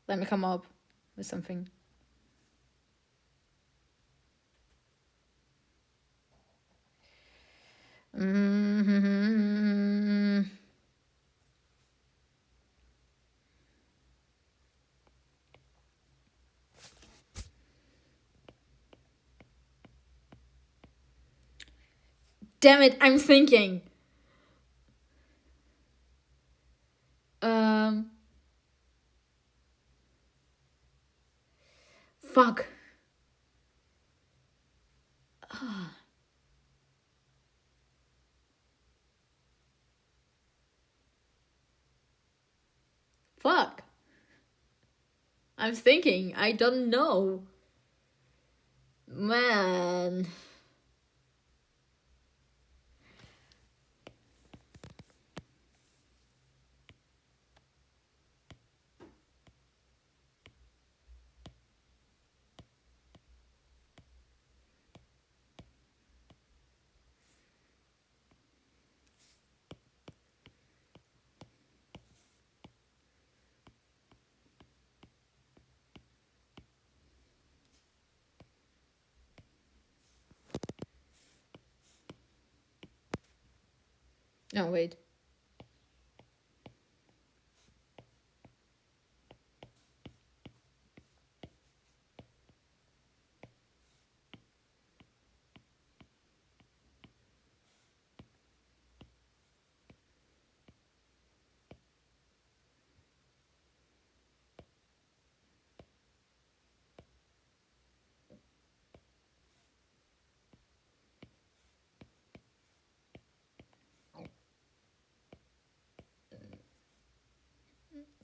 Let me come up with something. Mm-hmm. Damn it, I'm thinking. Um. Fuck. Fuck. I'm thinking. I don't know. Man. No, wait.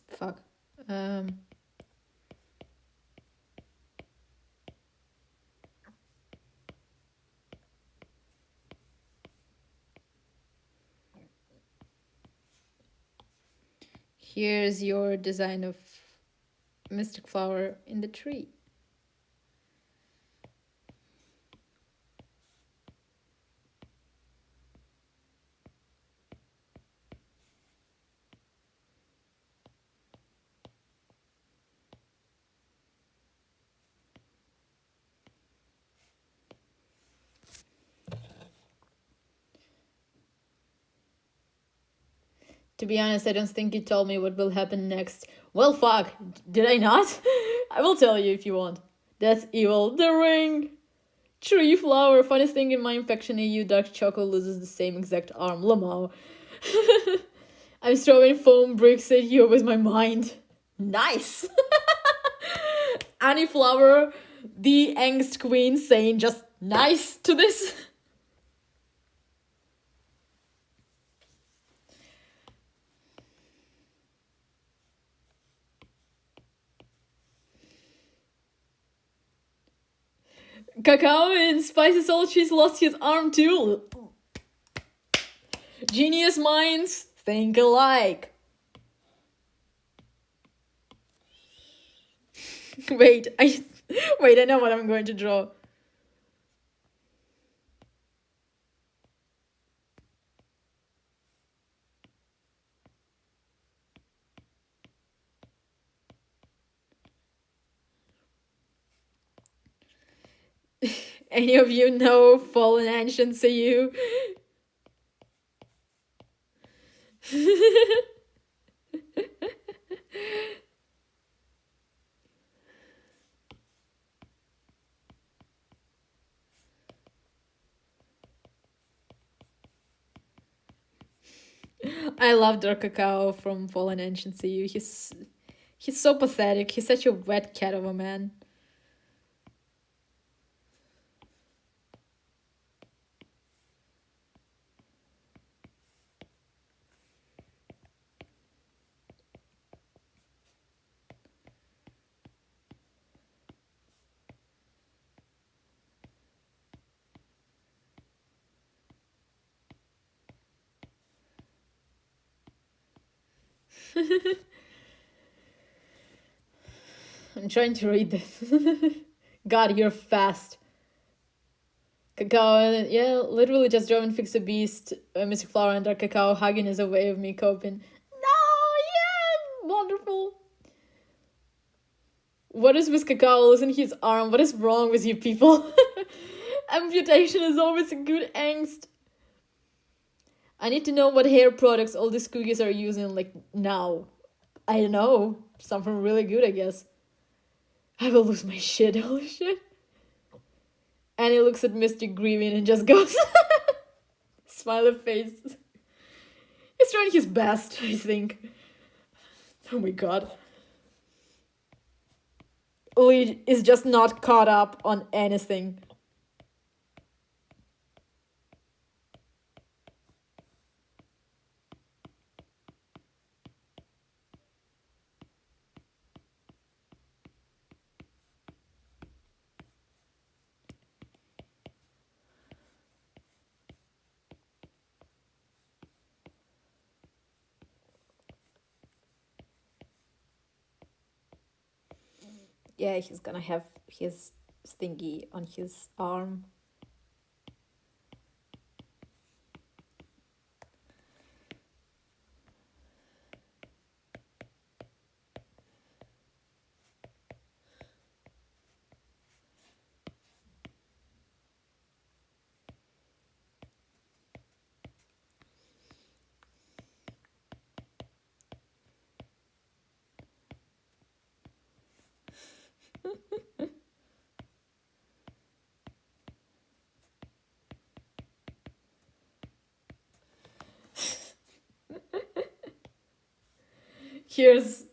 Fuck. Here's your design of Mystic Flower in the tree. To be honest, I don't think you told me what will happen next. Well, fuck. Did I not? I will tell you if you want. That's evil. The ring! Tree flower. Funniest thing in my infection EU, Dark Choco loses the same exact arm. Lamau. I'm throwing foam bricks at you with my mind. Nice! Annie Flower, the angst queen, saying just nice to this. Cacao and Spicy Soul Cheese lost his arm too. Genius minds think alike. Wait, I know what I'm going to draw. Any of you know Fallen Ancient CU? I love Dark Cacao from Fallen Ancient CU. He's so pathetic. He's such a wet cat of a man. I'm trying to read this. God, you're fast. Cacao, yeah, literally just drove and fixed a beast. Mystic Flower and Dark Cacao hugging is a way of me coping. No, yeah, wonderful. What is with cacao losing his arm? What is wrong with you people? Amputation is always a good angst. I need to know what hair products all these cookies are using, like, now. I don't know. Something really good, I guess. I will lose my shit. Holy shit. And he looks at Mr. Grieving and just goes, smiley face. He's trying his best, I think. Oh my god. Lee is just not caught up on anything. Yeah, he's gonna have his thingy on his arm. Here's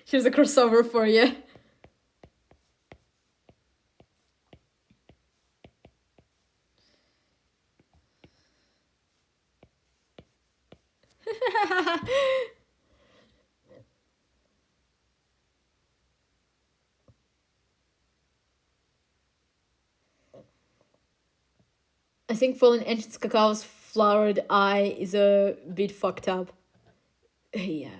here's a crossover for you. I think Fallen Ancient Cacao's flowered eye is a bit fucked up. Yeah.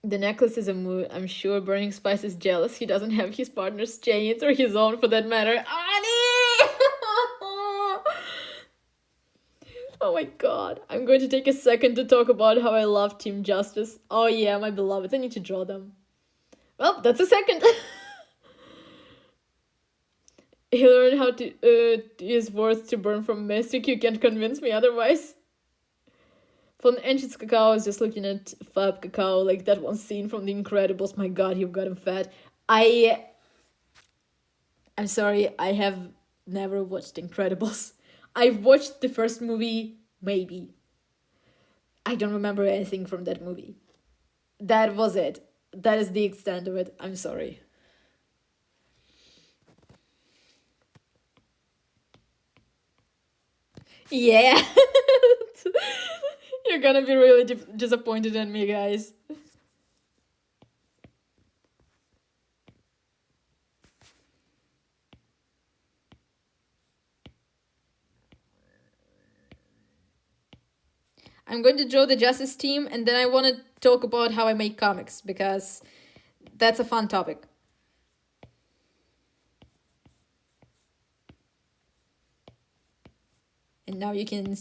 The necklace is a mood. I'm sure Burning Spice is jealous he doesn't have his partner's chains, or his own for that matter. Annie! Oh my god. I'm going to take a second to talk about how I love Team Justice. Oh yeah, my beloveds. I need to draw them. Well, that's a second. He learned how to use words to burn from Mystic. You can't convince me otherwise. From Ancient Cacao, I was just looking at Fab Cacao, like that one scene from The Incredibles. My god, you've got him fat. I'm sorry, I have never watched Incredibles. I've watched the first movie, maybe. I don't remember anything from that movie. That was it. That is the extent of it. I'm sorry. Yeah. You're gonna be really disappointed in me, guys. I'm going to draw the Justice team, and then I want to talk about how I make comics, because that's a fun topic. And now you can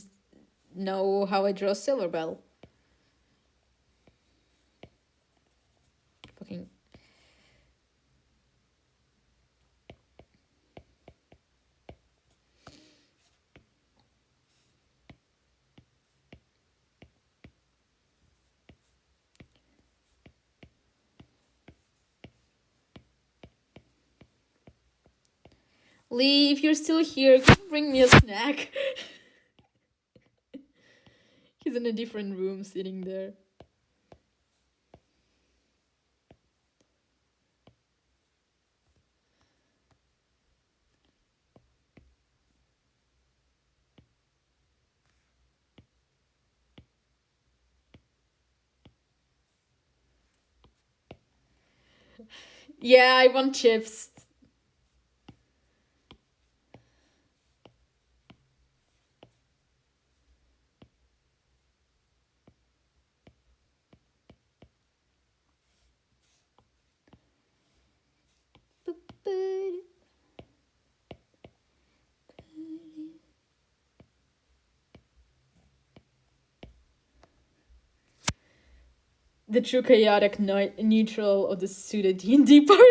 know how I draw Silver Bell. Fucking. Lee, if you're still here, can you bring me a snack? He's in a different room sitting there. Yeah, I want chips. The true chaotic neutral of the pseudo D&D party.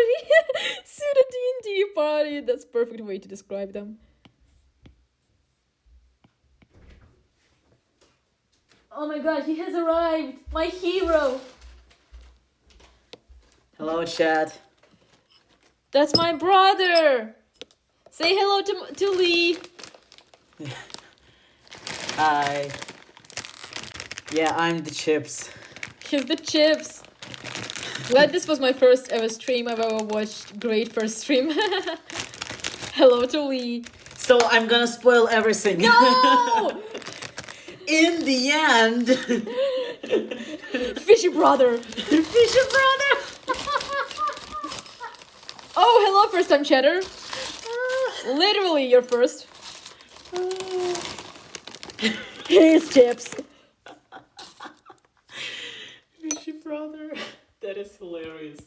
Pseudo D&D party. That's perfect way to describe them. Oh my god, he has arrived! My hero! Hello, chat. That's my brother! Say hello to Lee! Hi. Yeah, I'm the Chips. Here's the Chips! Glad this was my first ever stream I've ever watched. Great first stream. Hello to Lee. So I'm gonna spoil everything. No! In the end. Fishy brother! Fisher brother! Oh, hello, first time chatter. Literally, you're first. Here's Chips. Fishy brother. That is hilarious.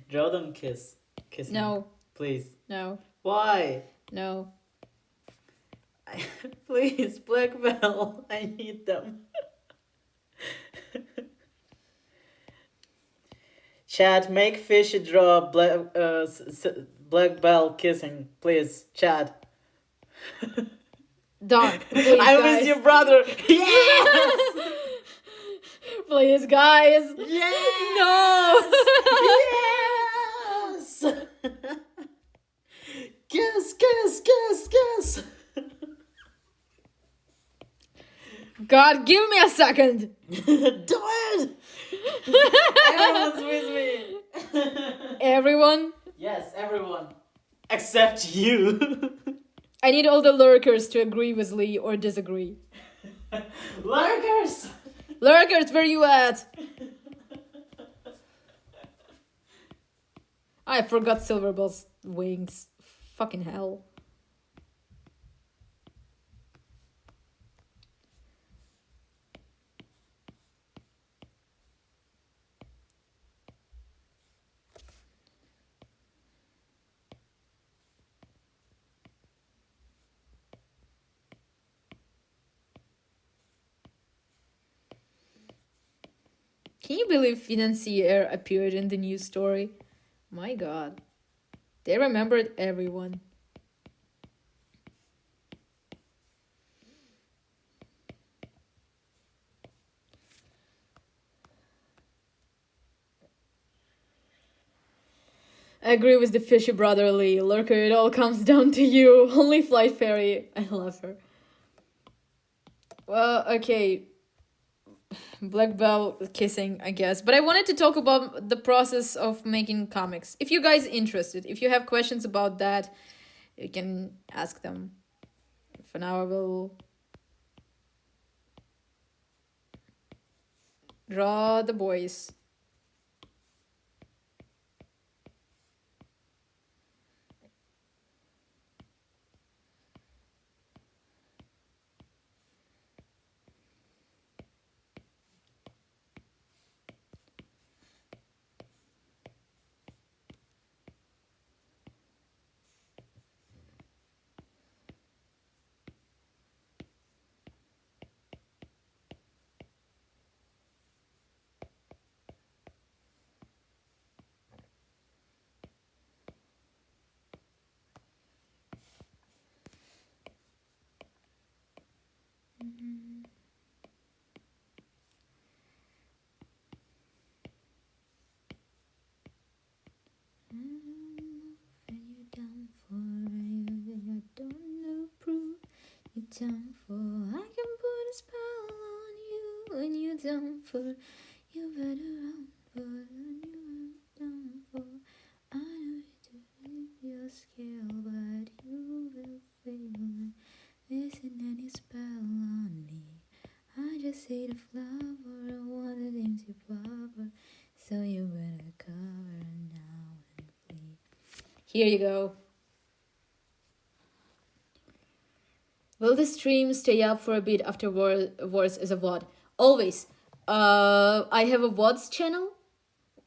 Draw them kiss. Kiss No. me. Please. No. Why? No. Please, Black Bell. I need them. Chat, make Fishy draw Black Bell kissing, please. Chat. Done. Please, I guys. miss your brother. Yes. Please, guys. Yes. No. Yes. Kiss, kiss, kiss, kiss. God, give me a second. Do it. Everyone's with me. Everyone, Yes, everyone. Except you. I need all the lurkers to agree with Lee or disagree. Lurkers. Lurkers, where you at? I forgot Silverbell's wings. Fucking hell. Can you believe Financier appeared in the news story? My god. They remembered everyone. I agree with the fishy brotherly. Lurker, it all comes down to you. Only Flight Fairy. I love her. Well, okay. Black Bell kissing, I guess. But I wanted to talk about the process of making comics. If you guys interested, if you have questions about that, you can ask them. For now, I will draw the boys. Down for I can put a spell on you when you're down for you better run for when you're down for I know to hit your skill but you will fail missing any spell on me I just see the flower I wanted him to flower so you better cover now and flee. Here you go. Will the stream stay up for a bit afterwards as a VOD? Always. I have a VODs channel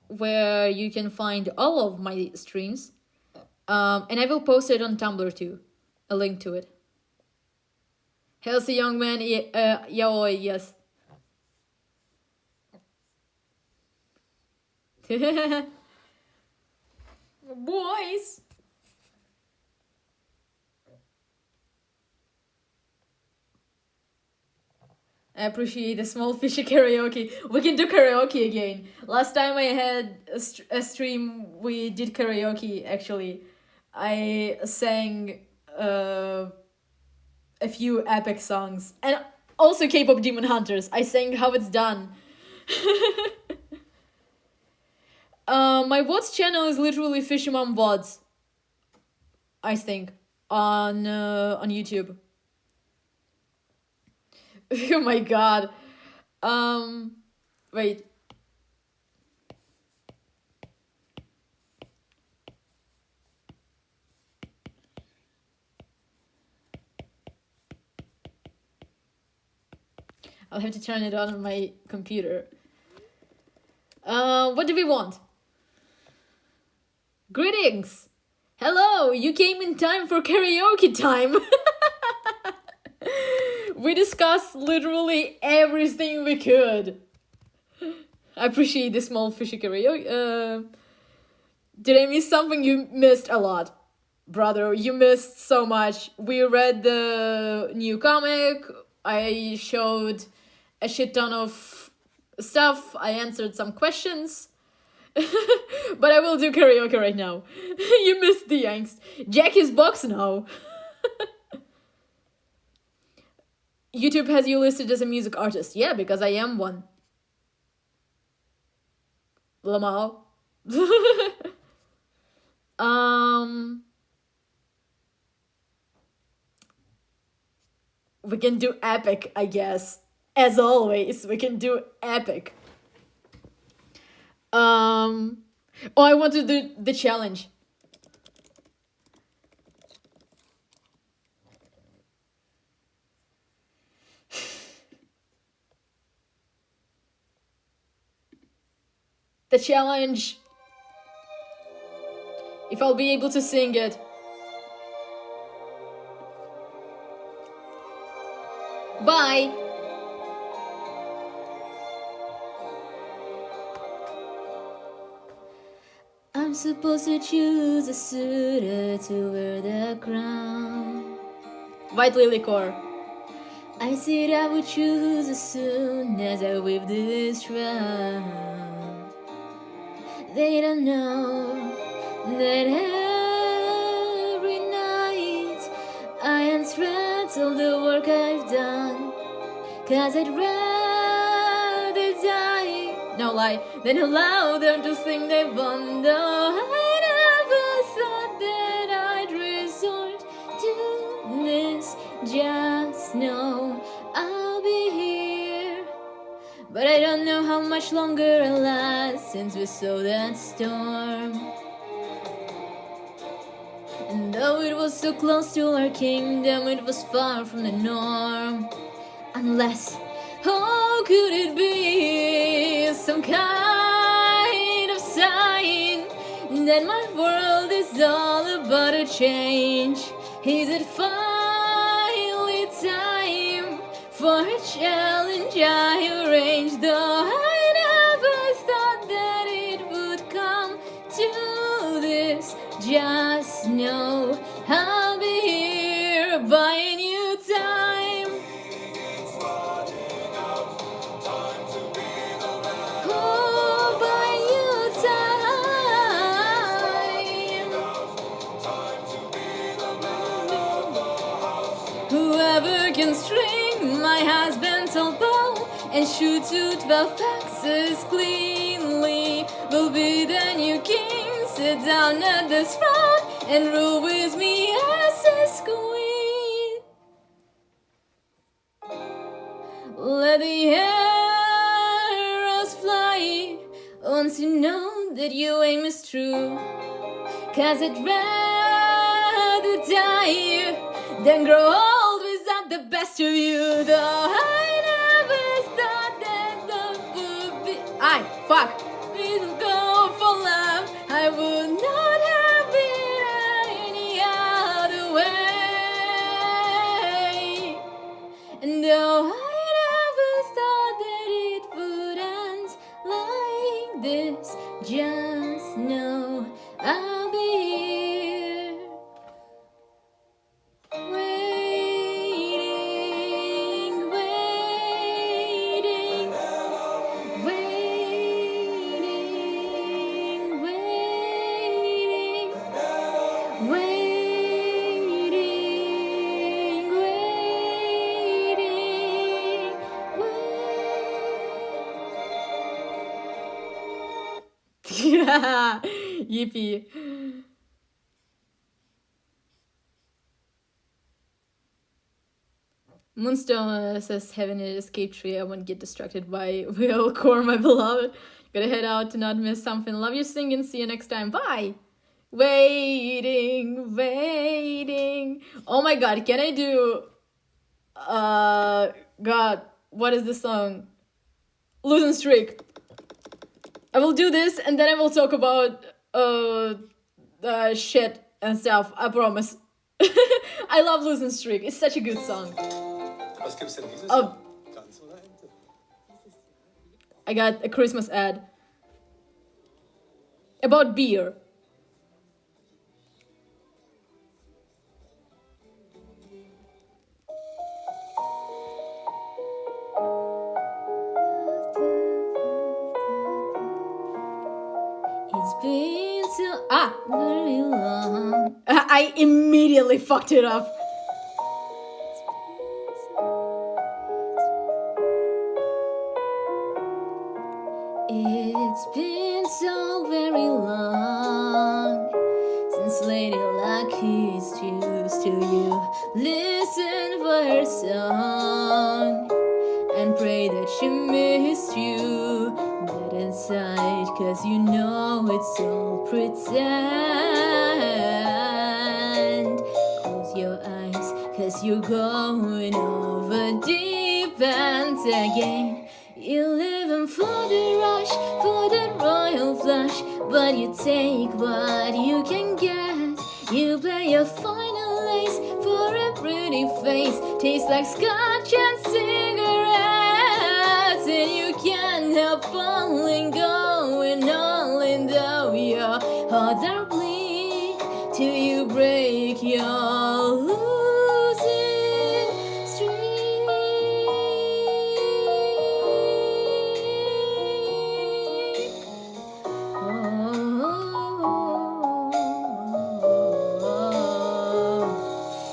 where you can find all of my streams. And I will post it on Tumblr too. A link to it. Healthy young man, yaoi, yes. Boys. I appreciate the small fishy karaoke. We can do karaoke again. Last time I had a stream, we did karaoke actually. I sang a few epic songs. And also K-pop Demon Hunters. I sang How It's Done. My VODs channel is literally Fishy Mom VODs. I think. On YouTube. Oh my god. Wait. I'll have to turn it on my computer. What do we want? Greetings! Hello! You came in time for karaoke time! We discussed literally everything we could. I appreciate the small fishy karaoke. Did I miss something? You missed a lot. Brother, you missed so much. We read the new comic. I showed a shit ton of stuff. I answered some questions. But I will do karaoke right now. You missed the angst. Jackie's box now. YouTube has you listed as a music artist. Yeah, because I am one. Lamau. We can do epic, I guess. As always, we can do epic. Oh, I want to do the challenge. The challenge. If I'll be able to sing it. Bye. I'm supposed to choose a suitor to wear the crown. White lily core. I said I would choose as soon as I weave this round. They don't know that every night I unspread all the work I've done. 'Cause I'd rather die, no lie, than allow them to think they've won. Though I never thought that I'd resort to this. Just know I'll be here. But I don't know how much longer I'll last since we saw that storm. And though it was so close to our kingdom, it was far from the norm. Unless, how could it be some kind of sign that my world is all about to change? Is it finally time for a challenge I arranged? Though I never thought that it would come to this. Just know I'll be here buying you time. Oh, buying you time. Whoever can string my husband's bow and shoot to 12 axes cleanly will be the new king. Sit down at this throne and rule with me as his queen. Let the arrows fly once you know that your aim is true. 'Cause I'd rather die than grow old without the best of you. Though I never thought that love would be. Fuck! Please go for love. I would not have it any other way. And though I never thought that it would end like this, Yippee. Moonstone says, having an escape tree, I won't get distracted by Will Core, my beloved. Gotta head out to not miss something. Love your singing. See you next time. Bye. Waiting, waiting. Oh my god, can I do... God, what is the song? Losing Streak. I will do this and then I will talk about shit and stuff. I promise. I love Losing Streak. It's such a good song. Was gibt's denn dieses Oh. Jahr? Gans oder Ente? I got a Christmas ad about beer. It's been so very long. I immediately fucked it up. It's been so very long since Lady Luck used to you. Listen for her song and pray that she missed you. Get inside, cause you know it's all pretend. Close your eyes, cause you're going over deep end again. You're living for the rush, for that royal flush, but you take what you can get. You play a final ace for a pretty face. Tastes like scotch and cigarettes, and you can't help falling, going all in though your hearts are bleed till you break your losing streak.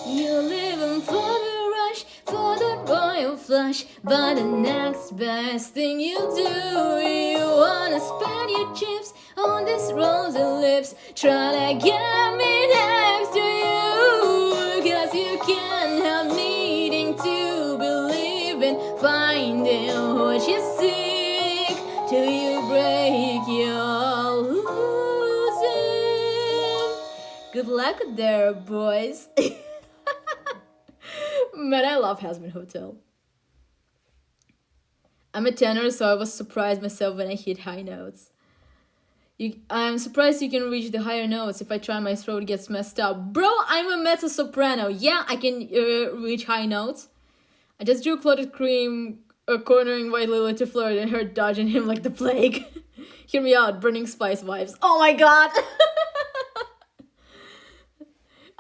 You're living for the rush, for the royal flush, but the next best thing you do, you wanna spend your chips on this rosy lips, try to get me next to you, cause you can't help needing to believe in finding what you seek till you break your losing. Good luck there, boys. Man, I love Hazbin Hotel. I'm a tenor, so I was surprised myself when I hit high notes. I'm surprised you can reach the higher notes. If I try, my throat gets messed up. Bro, I'm a mezzo-soprano. Yeah, I can reach high notes. I just drew clotted cream, cornering White Lily to flirt and her dodging him like the plague. Hear me out, Burning Spice vibes. Oh my god!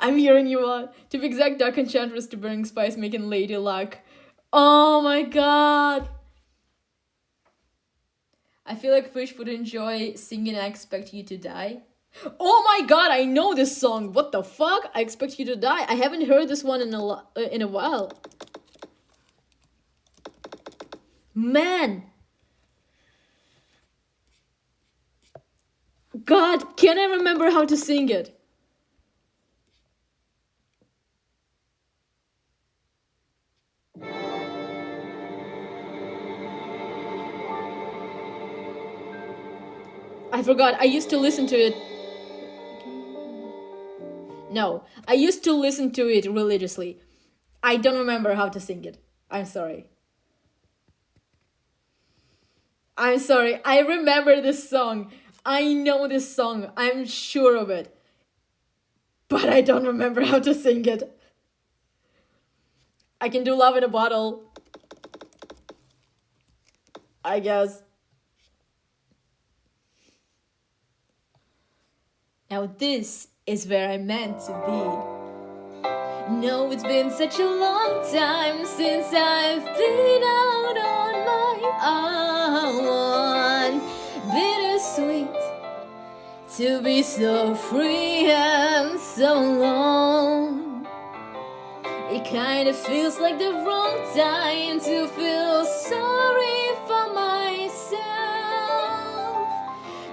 I'm hearing you out. To be exact, Dark Enchantress to Burning Spice making Lady Luck. Oh my god! I feel like Fish would enjoy singing I Expect You to Die. Oh my god, I know this song! What the fuck? I Expect You to Die. I haven't heard this one in a while. Man! God, can I remember how to sing it? I forgot. I used to listen to it. No, I used to listen to it religiously. I don't remember how to sing it. I'm sorry. I'm sorry. I remember this song. I know this song. I'm sure of it. But I don't remember how to sing it. I can do Love in a Bottle, I guess. Now this is where I'm meant to be. No, it's been such a long time since I've been out on my own. Bittersweet to be so free and so alone. It kind of feels like the wrong time to feel sorry for myself.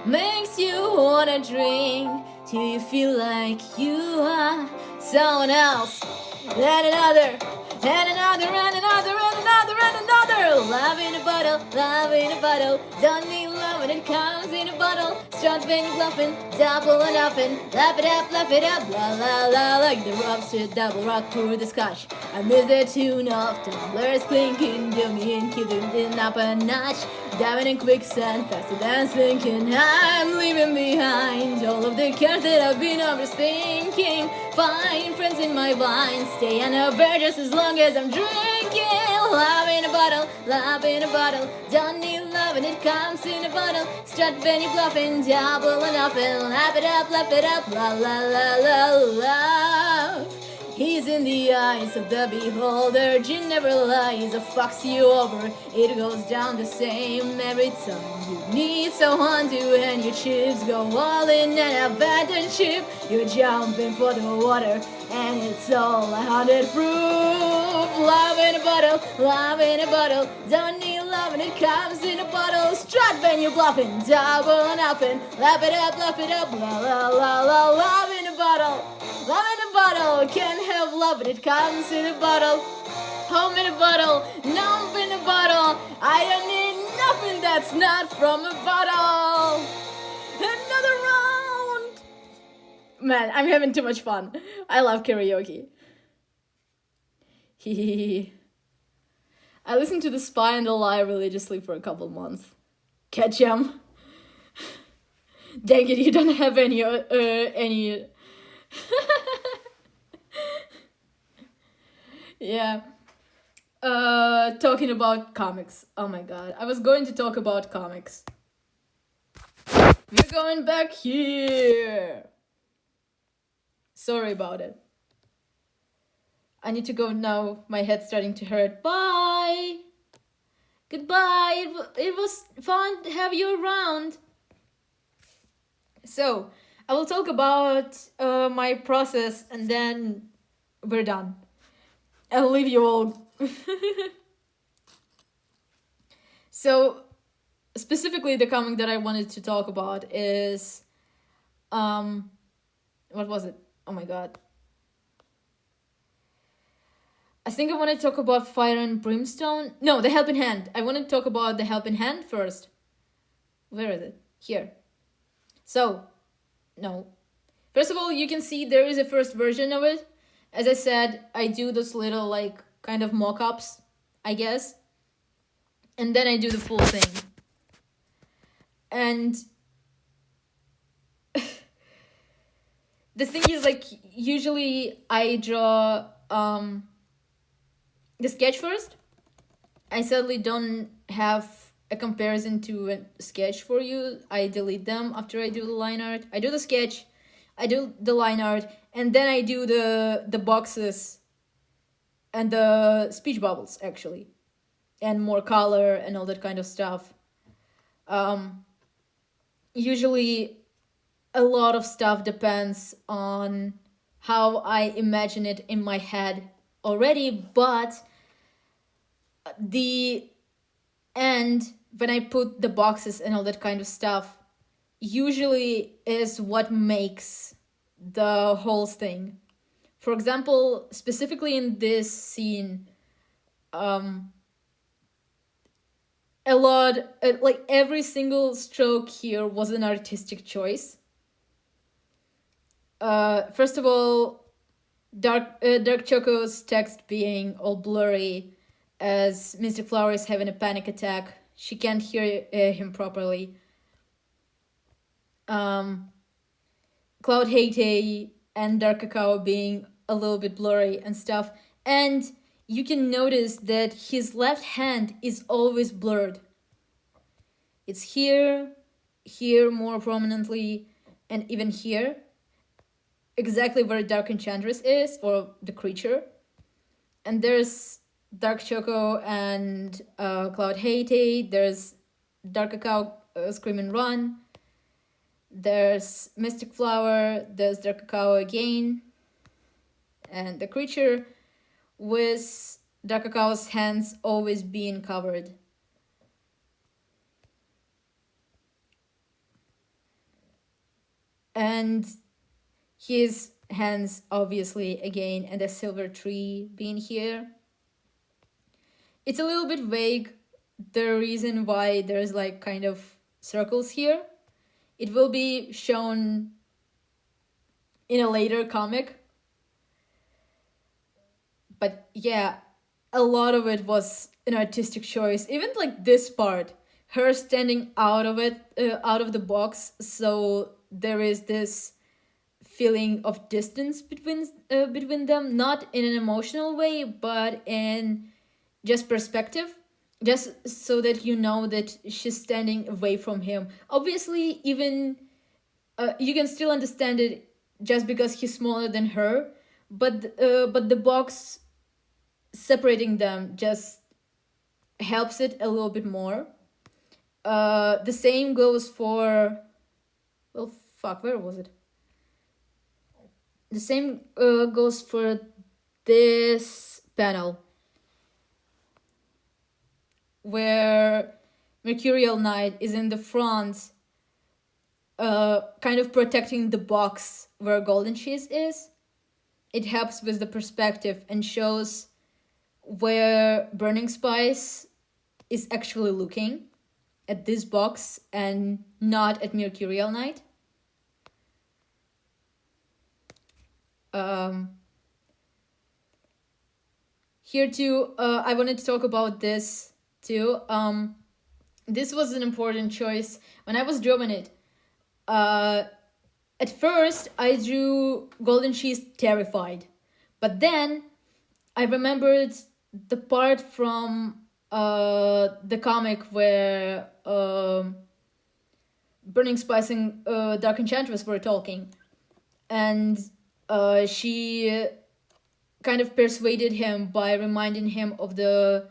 Makes you wanna drink till you feel like you are someone else. And another, and another, and another, and another, and another. Love in a bottle, love in a bottle. Don't need love when it comes in a bottle. Start when you're bluffing, double and nothing. Laugh it up, la la la. Like the rocks to double rock through the scotch. I miss the tune of tumblers clinking, dooming, keeping it up a notch. Diving in quicksand, faster than thinking. I'm leaving behind all of the cares that I've been overthinking. Find friends in my wine, stay on a bear just as long as I'm drinking. Love in a bottle, love in a bottle. Don't need love when it comes in a bottle. Start when you're bluffing, double and nothing. Laugh it up, la la la la la. He's in the eyes of the beholder. Gin never lies or fucks you over. It goes down the same every time you need someone to, and your chips go all in and abandon ship. You're jumping for the water, and it's all 100 proof. Love in a bottle, love in a bottle. Don't need love when it comes in a bottle. Strut when you're bluffing, double and upping. Lap it up, la la la la. Love in a bottle. Love in a bottle, can't have love when it comes in a bottle. Home in a bottle, numb in a bottle. I don't need nothing that's not from a bottle. Another round. Man, I'm having too much fun. I love karaoke. I listened to The Spy and the Lie religiously for a couple months. Catch 'em. Dang it, you don't have any yeah. Talking about comics. Oh my god. I was going to talk about comics. We're going back here. Sorry about it. I need to go now. My head's starting to hurt. Bye. Goodbye. It was fun to have you around. So, I will talk about my process and then we're done. I'll leave you all. So, specifically the comic that I wanted to talk about is... what was it? Oh my god. I think I want to talk about Fire and Brimstone. No, The Helping Hand. I want to talk about The Helping Hand first. Where is it? Here. So... No. First of all, you can see there is a first version of it. As I said, I do those little, like, kind of mock-ups, I guess. And then I do the full thing. And the thing is, like, usually I draw the sketch first. I sadly don't have a comparison to a sketch for you. I delete them after I do the line art. I do the sketch, I do the line art, and then I do the boxes and the speech bubbles, actually, and more color and all that kind of stuff. Usually a lot of stuff depends on how I imagine it in my head already, but the end, when I put the boxes and all that kind of stuff, usually is what makes the whole thing. For example, specifically in this scene, like every single stroke here was an artistic choice. First of all, Dark Choco's text being all blurry as Mystic Flower is having a panic attack. She can't hear him properly. Cloud Hate and Dark Cacao being a little bit blurry and stuff. And you can notice that his left hand is always blurred. It's here more prominently, and even here. Exactly where Dark Enchantress is, or the creature. And there's Dark Choco and Cloud Hate. There's Dark Cacao Scream and Run. There's Mystic Flower. There's Dark Cacao again. And the creature with Dark Cacao's hands always being covered. and his hands obviously again, and a silver tree being here. It's a little bit vague, the reason why there's like kind of circles here. It will be shown in a later comic. But yeah, a lot of it was an artistic choice. Even like this part, her standing out of it, out of the box, so there is this feeling of distance between them, not in an emotional way, but in just perspective, just so that you know that she's standing away from him. Obviously, even you can still understand it just because he's smaller than her, but the box separating them just helps it a little bit more. The same goes for, well, fuck, where was it? The same goes for this panel, where Mercurial Knight is in the front, kind of protecting the box where Golden Cheese is. It helps with the perspective and shows where Burning Spice is actually looking, at this box and not at Mercurial Knight. Here too, I wanted to talk about this too. This was an important choice when I was drawing it. At first, I drew Golden Cheese terrified, but then I remembered the part from the comic where Burning Spice and Dark Enchantress were talking, and she kind of persuaded him by reminding him of the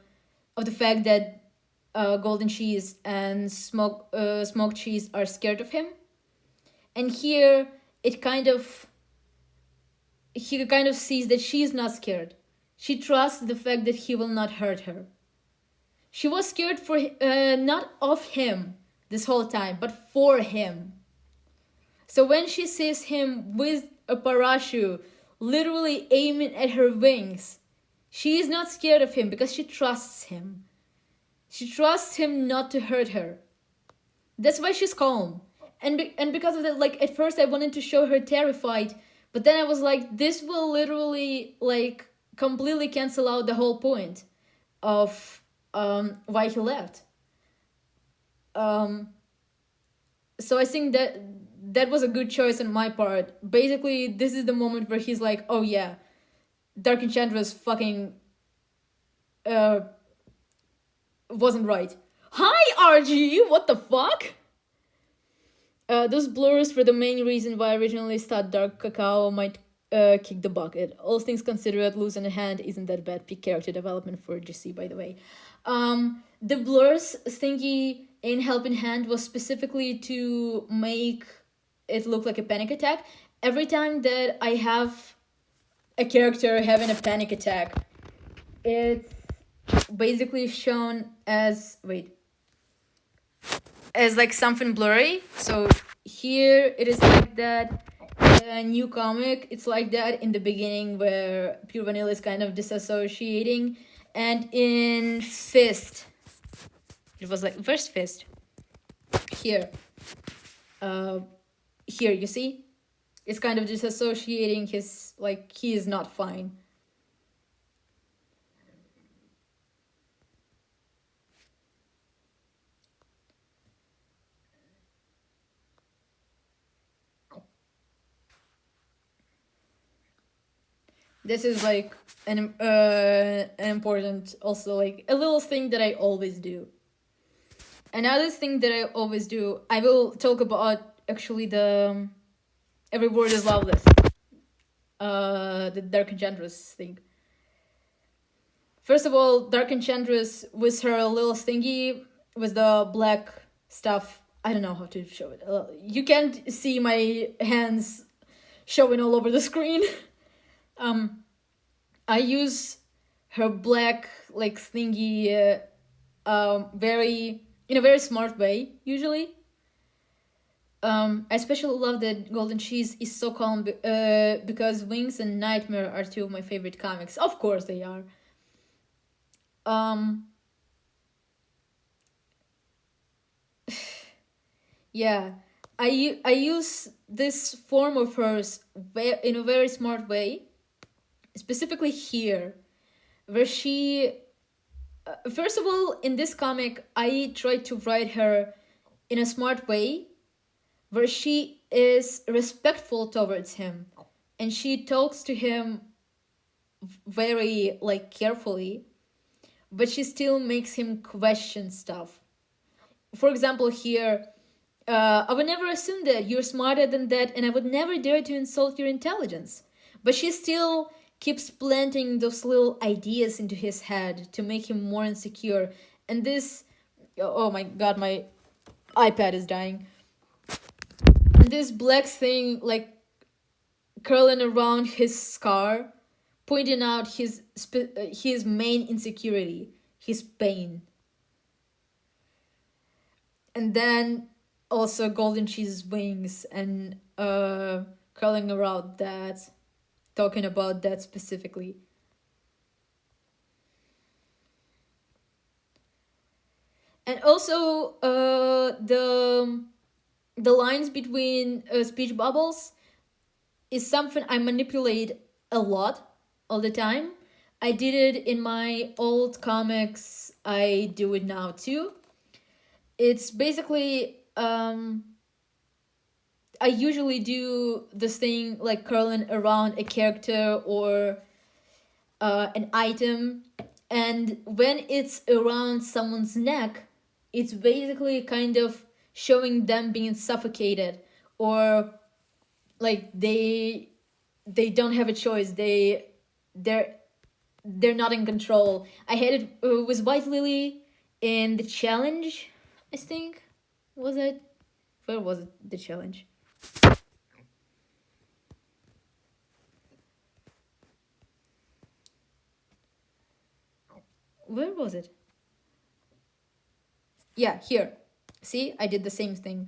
fact that Golden Cheese and Smoked Cheese are scared of him. And here he kind of sees that she is not scared. She trusts the fact that he will not hurt her. She was scared for not of him this whole time, but for him. So when she sees him with a parachute literally aiming at her wings, she is not scared of him because she trusts him. She trusts him not to hurt her. That's why she's calm. And because of that, like, at first I wanted to show her terrified, but then I was like, this will literally, like, completely cancel out the whole point of why he left. So I think that was a good choice on my part. Basically, this is the moment where he's like, oh yeah, Dark Enchantress fucking wasn't right. Hi, RG! What the fuck? Those blurs were the main reason why I originally thought Dark Cacao might kick the bucket. All things considered, Losing a Hand isn't that bad. Peak character development for GC, by the way. The blurs thingy in Helping Hand was specifically to make it look like a panic attack. Every time that I have a character having a panic attack, it's basically shown as like something blurry. So here it is like that. In a new comic, it's like that in the beginning where Pure Vanilla is kind of disassociating. And in Fist, it was like, where's Fist? Here. Here, you see? It's kind of disassociating his, like, he is not fine. This is like an important, also like a little thing that I always do. Another thing that I always do, I will talk about actually the Every Word is Loveless, the Dark Enchantress thing. First of all, Dark Enchantress with her little thingy with the black stuff. I don't know how to show it. You can't see my hands showing all over the screen. I use her black like thingy in a very smart way usually. I especially love that Golden Cheese is so calm because Wings and Nightmare are two of my favorite comics. Of course they are. Um, yeah, I use this form of hers in a very smart way, specifically here, where she first of all, in this comic, I tried to write her in a smart way where she is respectful towards him and she talks to him very like carefully, but she still makes him question stuff. For example, here, I would never assume that you're smarter than that, and I would never dare to insult your intelligence. But she still keeps planting those little ideas into his head to make him more insecure. And this, oh my god, my iPad is dying. And this black thing, like, curling around his scar, pointing out his main insecurity, his pain. And then also Golden Cheese's wings and curling around that, talking about that specifically. And also the lines between speech bubbles is something I manipulate a lot all the time. I did it in my old comics. I do it now too. It's basically I usually do this thing like curling around a character or an item, and when it's around someone's neck, it's basically kind of showing them being suffocated, or like they don't have a choice. They're not in control. I had it with White Lily in the challenge, I think. Was it? Where was it, the challenge? Where was it? Yeah, here. See, I did the same thing.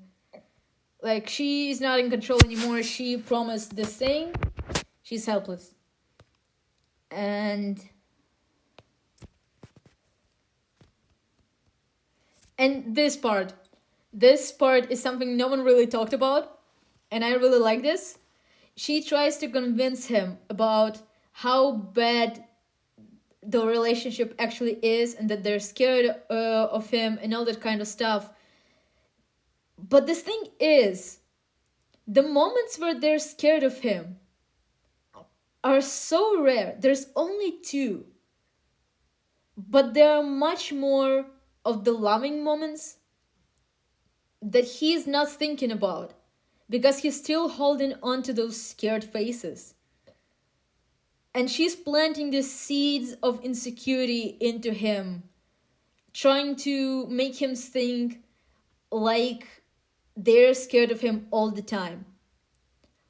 Like, she is not in control anymore. She promised this thing. She's helpless. And this part is something no one really talked about, and I really like this. She tries to convince him about how bad the relationship actually is and that they're scared of him and all that kind of stuff. But the thing is, the moments where they're scared of him are so rare. There's only 2. But there are much more of the loving moments that he's not thinking about because he's still holding on to those scared faces. And she's planting the seeds of insecurity into him, trying to make him think like they're scared of him all the time,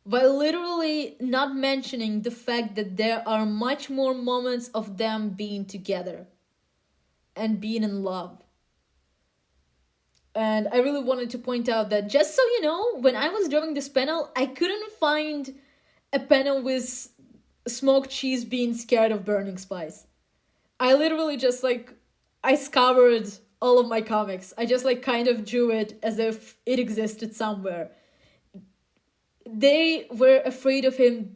while literally not mentioning the fact that there are much more moments of them being together and being in love. And I really wanted to point out that, just so you know, when I was drawing this panel, I couldn't find a panel with Smoked Cheese being scared of burning spice. I literally just I scoured all of my comics. I just kind of drew it as if it existed somewhere. They were afraid of him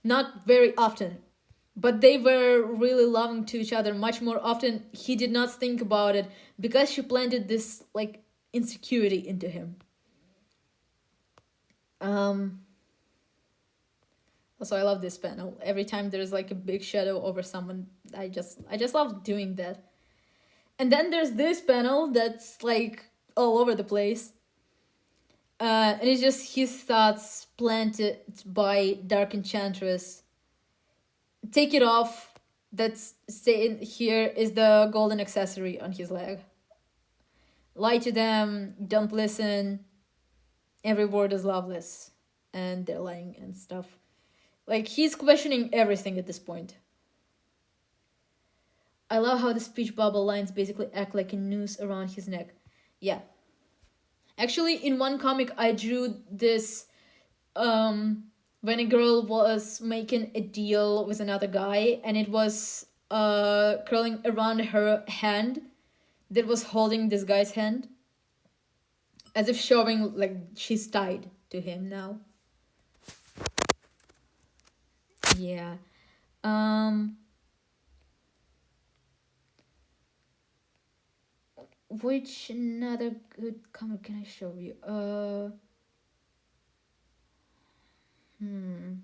not very often, but they were really loving to each other much more often. He did not think about it because she planted this insecurity into him. Also, I love this panel. Every time there's a big shadow over someone, I just love doing that. And then there's this panel that's all over the place. And it's just his thoughts planted by Dark Enchantress. Take it off. That's staying here is the golden accessory on his leg. Lie to them, don't listen. Every word is loveless. And they're lying and stuff. He's questioning everything at this point. I love how the speech bubble lines basically act like a noose around his neck. Yeah. Actually, in one comic, I drew this when a girl was making a deal with another guy, and it was curling around her hand that was holding this guy's hand, as if showing like she's tied to him now. Yeah. Um. Which another good comic can I show you? Hmm.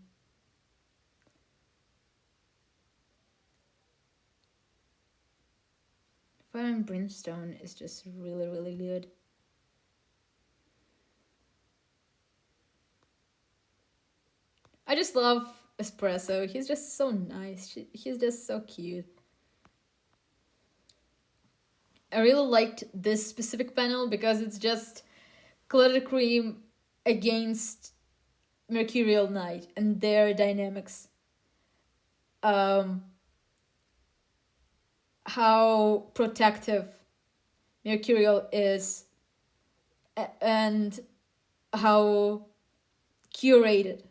Fire and Brimstone is just really, really good. I just love Espresso. He's just so nice. He's just so cute. I really liked this specific panel because it's just Clutter Cream against Mercurial Knight and their dynamics. How protective Mercurial is, and how curated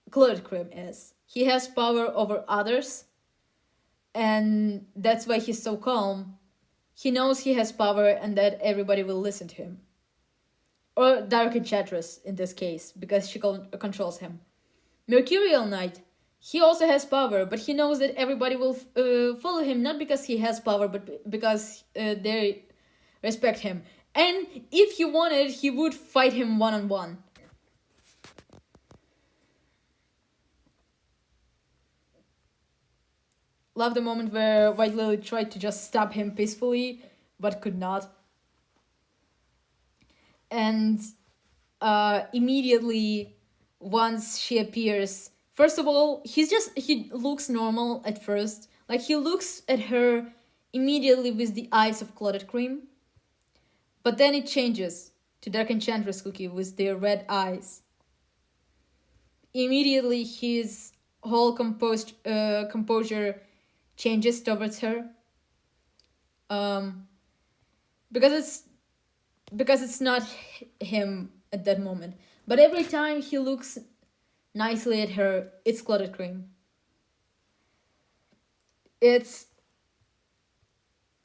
Clutter Cream is. He has power over others, and that's why he's so calm. He knows he has power and that everybody will listen to him. Or Dark Enchantress in this case, because she controls him. Mercurial Knight, he also has power, but he knows that everybody will follow him, not because he has power, but because they respect him. And if he wanted, he would fight him one-on-one. Love the moment where White Lily tried to just stab him peacefully, but could not. And immediately, once she appears, first of all, he looks normal at first. Like, he looks at her immediately with the eyes of Clotted Cream. But then it changes to Dark Enchantress Cookie with their red eyes. Immediately, his whole composure changes towards her. Because it's not him at that moment. But every time he looks nicely at her, it's Clotted Cream. It's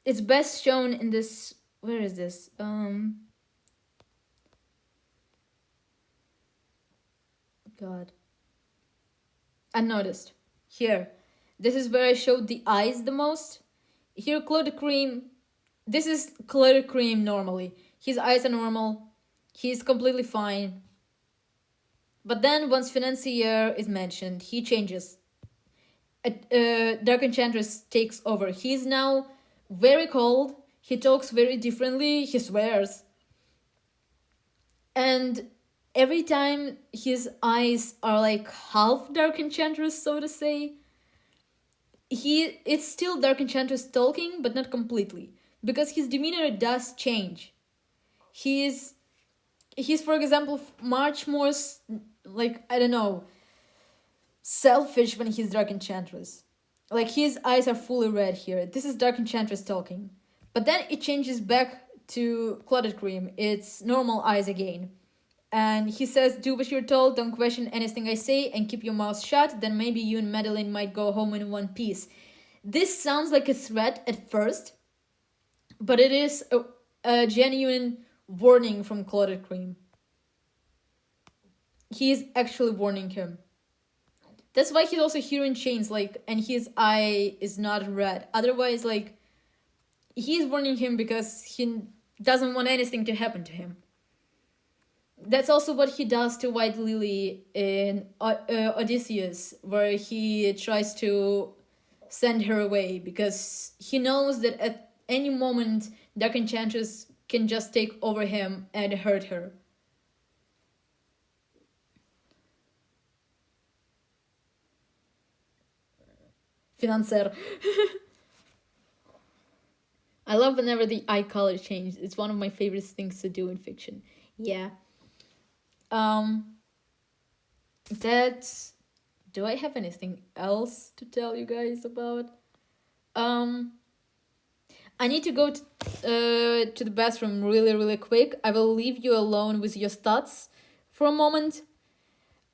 best shown in this. Where is this? God. Unnoticed. Here. This is where I showed the eyes the most. Here, Clotted Cream. This is Clotted Cream normally. His eyes are normal. He's completely fine. But then, once Financier is mentioned, he changes. Dark Enchantress takes over. He's now very cold. He talks very differently. He swears. And every time his eyes are like half Dark Enchantress, so to say, it's still Dark Enchantress talking, but not completely. Because his demeanor does change. He's for example, much more, like, I don't know, selfish when he's Dark Enchantress. Like, his eyes are fully red here. This is Dark Enchantress talking. But then it changes back to Clotted Cream. It's normal eyes again. And he says, do what you're told, don't question anything I say, and keep your mouth shut, then maybe you and Madeline might go home in one piece. This sounds like a threat at first, but it is a genuine warning from Clotted Cream. He is actually warning him. That's why he's also here in chains, like, and his eye is not red. Otherwise, like, he's warning him because he doesn't want anything to happen to him. That's also what he does to White Lily in Odysseus, where he tries to send her away because he knows that at any moment Dark Enchantress can just take over him and hurt her. Financer. I love whenever the eye color changes. It's one of my favorite things to do in fiction. Yeah. That's... Do I have anything else to tell you guys about? I need to go to the bathroom really, really quick. I will leave you alone with your stats for a moment.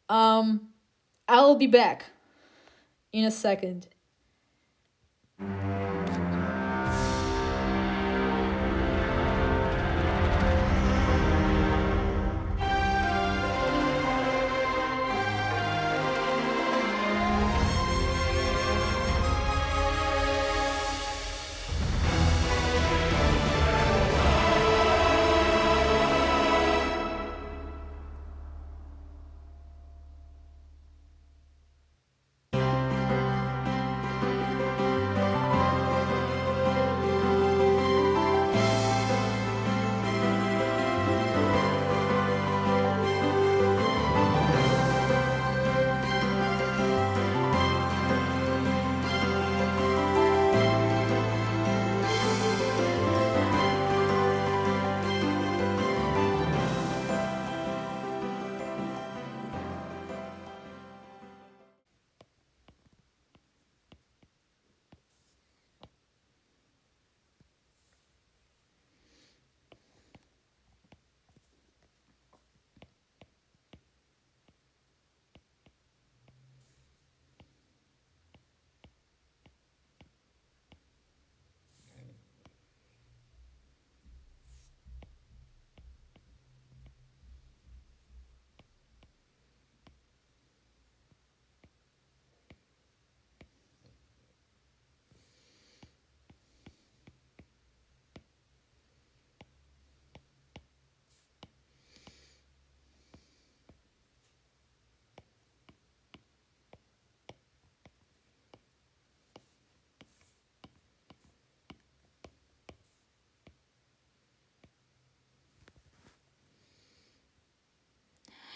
I'll be back in a second.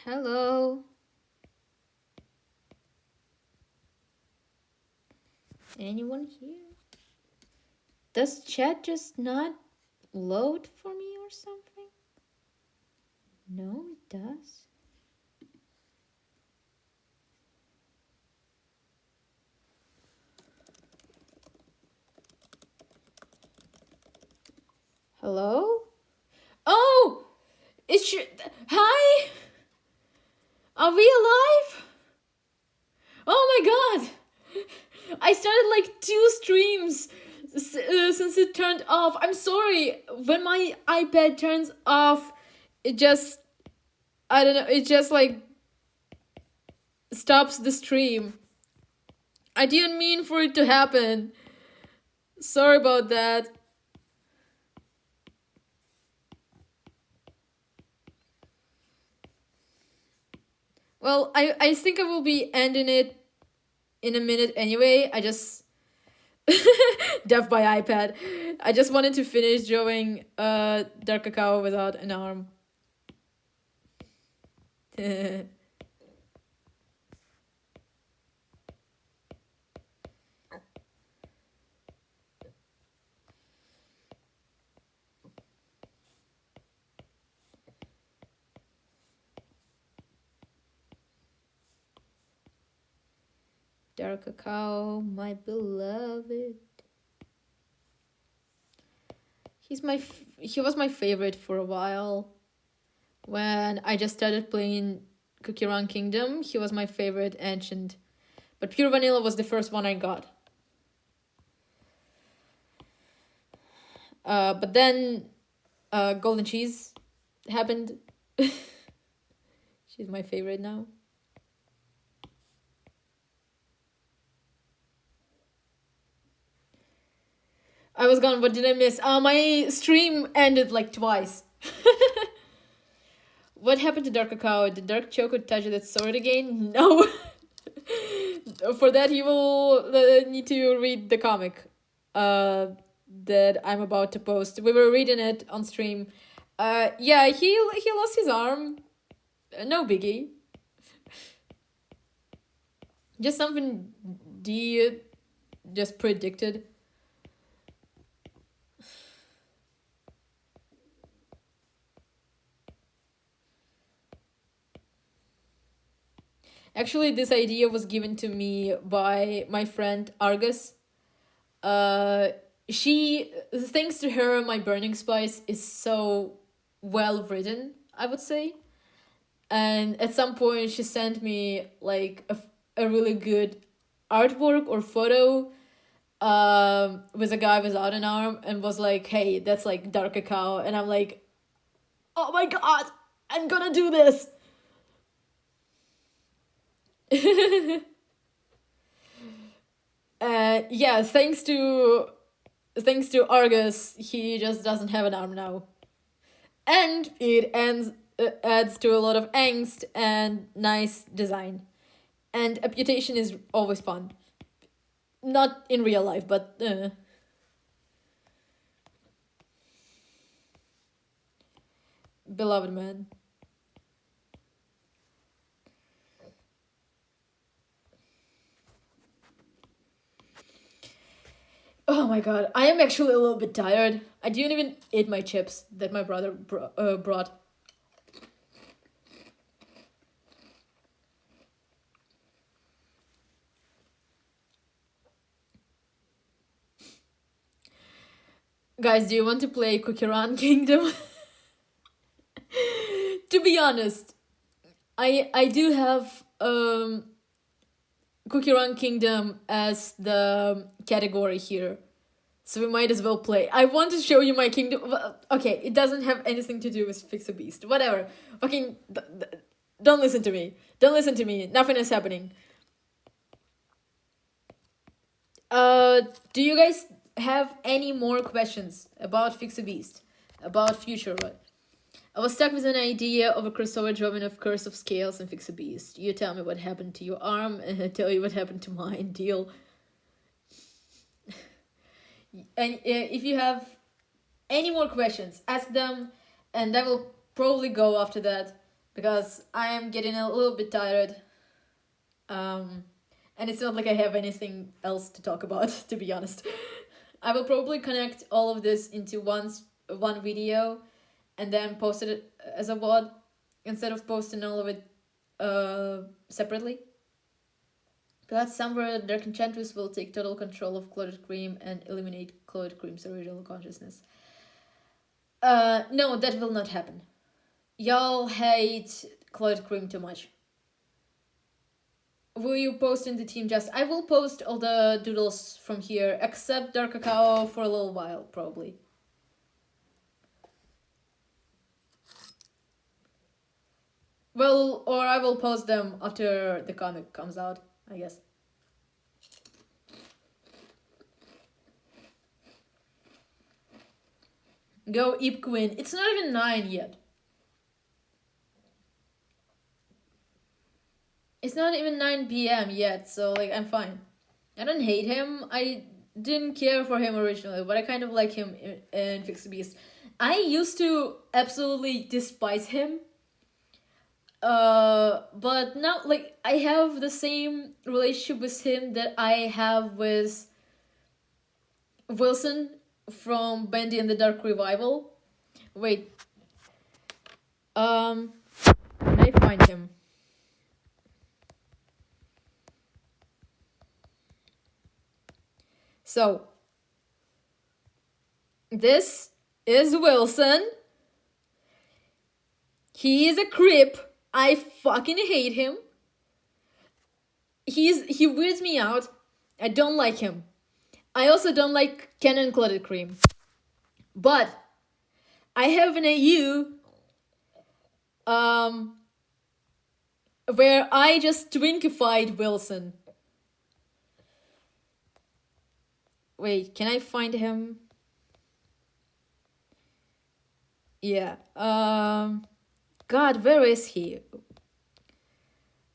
Hello. Anyone here? Does chat just not load for me or something? No, it does. Hello? Oh! It's Hi? Are we alive? Oh my god! I started like 2 streams since it turned off. I'm sorry. When my iPad turns off, it just, I don't know, it just like stops the stream. I didn't mean for it to happen. Sorry about that. Well, I think I will be ending it in a minute anyway. I just deaf by iPad. I just wanted to finish drawing Dark Cacao without an arm. Dark Cacao, my beloved. He was my favorite for a while. When I just started playing Cookie Run Kingdom, he was my favorite ancient. But Pure Vanilla was the first one I got. But then Golden Cheese happened. She's my favorite now. I was gone, what did I miss? My stream ended like twice. What happened to Dark Cacao? Did Dark Choco touch that sword again? No. For that, you will need to read the comic that I'm about to post. We were reading it on stream. Yeah, he lost his arm. No biggie. Just something D just predicted. Actually, this idea was given to me by my friend Argus. she, thanks to her, my Burning Spice is so well written, I would say. And at some point, she sent me like a really good artwork or photo with a guy without an arm and was like, hey, that's like dark cacao. And I'm like, oh my god, I'm gonna do this. Yeah, thanks to Argus, he just doesn't have an arm now. And it adds to a lot of angst and nice design. And amputation is always fun. Not in real life, but beloved man. Oh my god, I am actually a little bit tired. I didn't even eat my chips that my brother brought. Guys, do you want to play Cookie Run Kingdom? To be honest, I do have Cookie Run Kingdom as the category here. So we might as well play. I want to show you my kingdom. Okay, it doesn't have anything to do with Fix a Beast. Whatever. Fucking don't listen to me. Don't listen to me. Nothing is happening. Do you guys have any more questions about Fix a Beast? About Future Rod? I was stuck with an idea of a crossover drawing of Curse of Scales and Fix a Beast. You tell me what happened to your arm, and I tell you what happened to mine. Deal. And if you have any more questions, ask them, and I will probably go after that, because I am getting a little bit tired. And it's not like I have anything else to talk about, to be honest. I will probably connect all of this into one video and then post it as a VOD instead of posting all of it separately. Because somewhere Dark Enchantress will take total control of Clotted Cream and eliminate Clotted Cream's original consciousness. No, that will not happen. Y'all hate Clotted Cream too much. Will you post in the team just? I will post all the doodles from here, except Dark Cacao for a little while, probably. Well, or I will post them after the comic comes out, I guess. Go Ip Queen. It's not even 9 yet. It's not even 9 p.m. yet, so like I'm fine. I don't hate him. I didn't care for him originally, but I kind of like him in Fix the Beast. I used to absolutely despise him. But now, like, I have the same relationship with him that I have with Wilson from Bendy and the Dark Revival. Wait. Can I find him? So, this is Wilson. He is a creep. I fucking hate him. He weirds me out. I don't like him. I also don't like Canon Clotted Cream. But I have an AU where I just twinkified Wilson. Wait, can I find him? Yeah. God, where is he?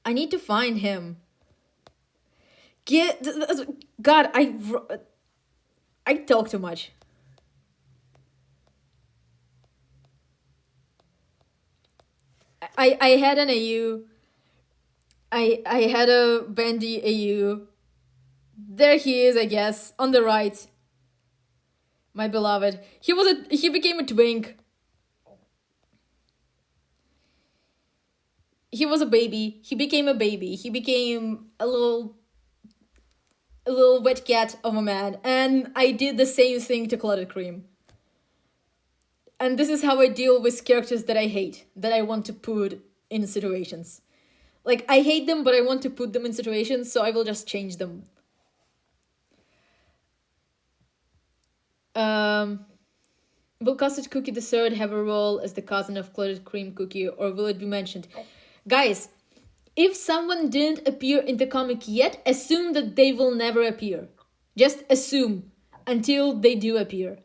I need to find him. God, I talk too much. I had an AU. I had a Bendy AU. There he is, I guess, on the right. My beloved. He became a twink. He was a baby. He became a baby. He became a little little wet cat of a man, and I did the same thing to Clotted Cream. And this is how I deal with characters that I hate, that I want to put in situations. Like, I hate them, but I want to put them in situations, so I will just change them. Will Custard Cookie the Third have a role as the cousin of Clotted Cream Cookie, or will it be mentioned? Guys, if someone didn't appear in the comic yet, assume that they will never appear. Just assume until they do appear.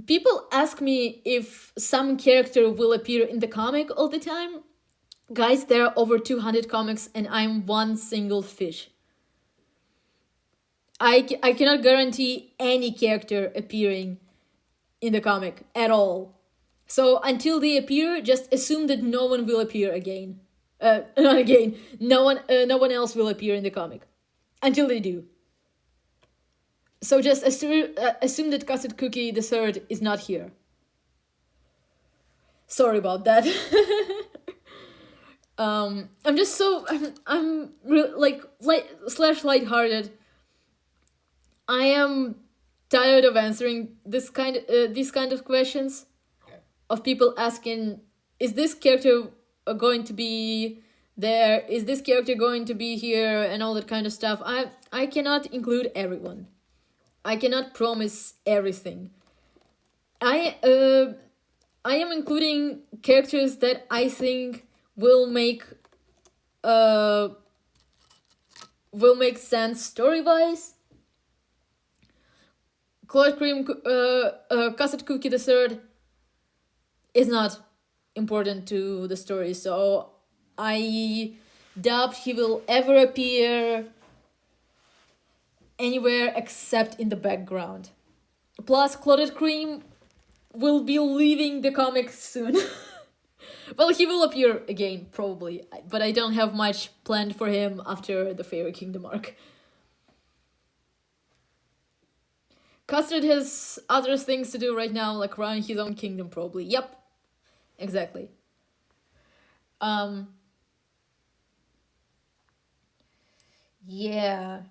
People ask me if some character will appear in the comic all the time. Guys, there are over 200 comics and I'm one single fish. I cannot guarantee any character appearing in the comic at all. So until they appear, just assume that no one will appear again. Not again. No one else will appear in the comic until they do. So just assume that Custard Cookie the Third is not here. Sorry about that. I'm just so I'm really lighthearted. I am tired of answering these kind of questions, of people asking, is this character going to be there? Is this character going to be here? And all that kind of stuff. I cannot include everyone. I cannot promise everything. I am including characters that I think will make sense story-wise. Clotted Cream, Custard Cookie the Third is not important to the story, so I doubt he will ever appear anywhere except in the background. Plus, Clotted Cream will be leaving the comics soon. Well, he will appear again, probably, but I don't have much planned for him after the Fairy Kingdom arc. Custard has other things to do right now, like run his own kingdom, probably. Yep, exactly. Yeah.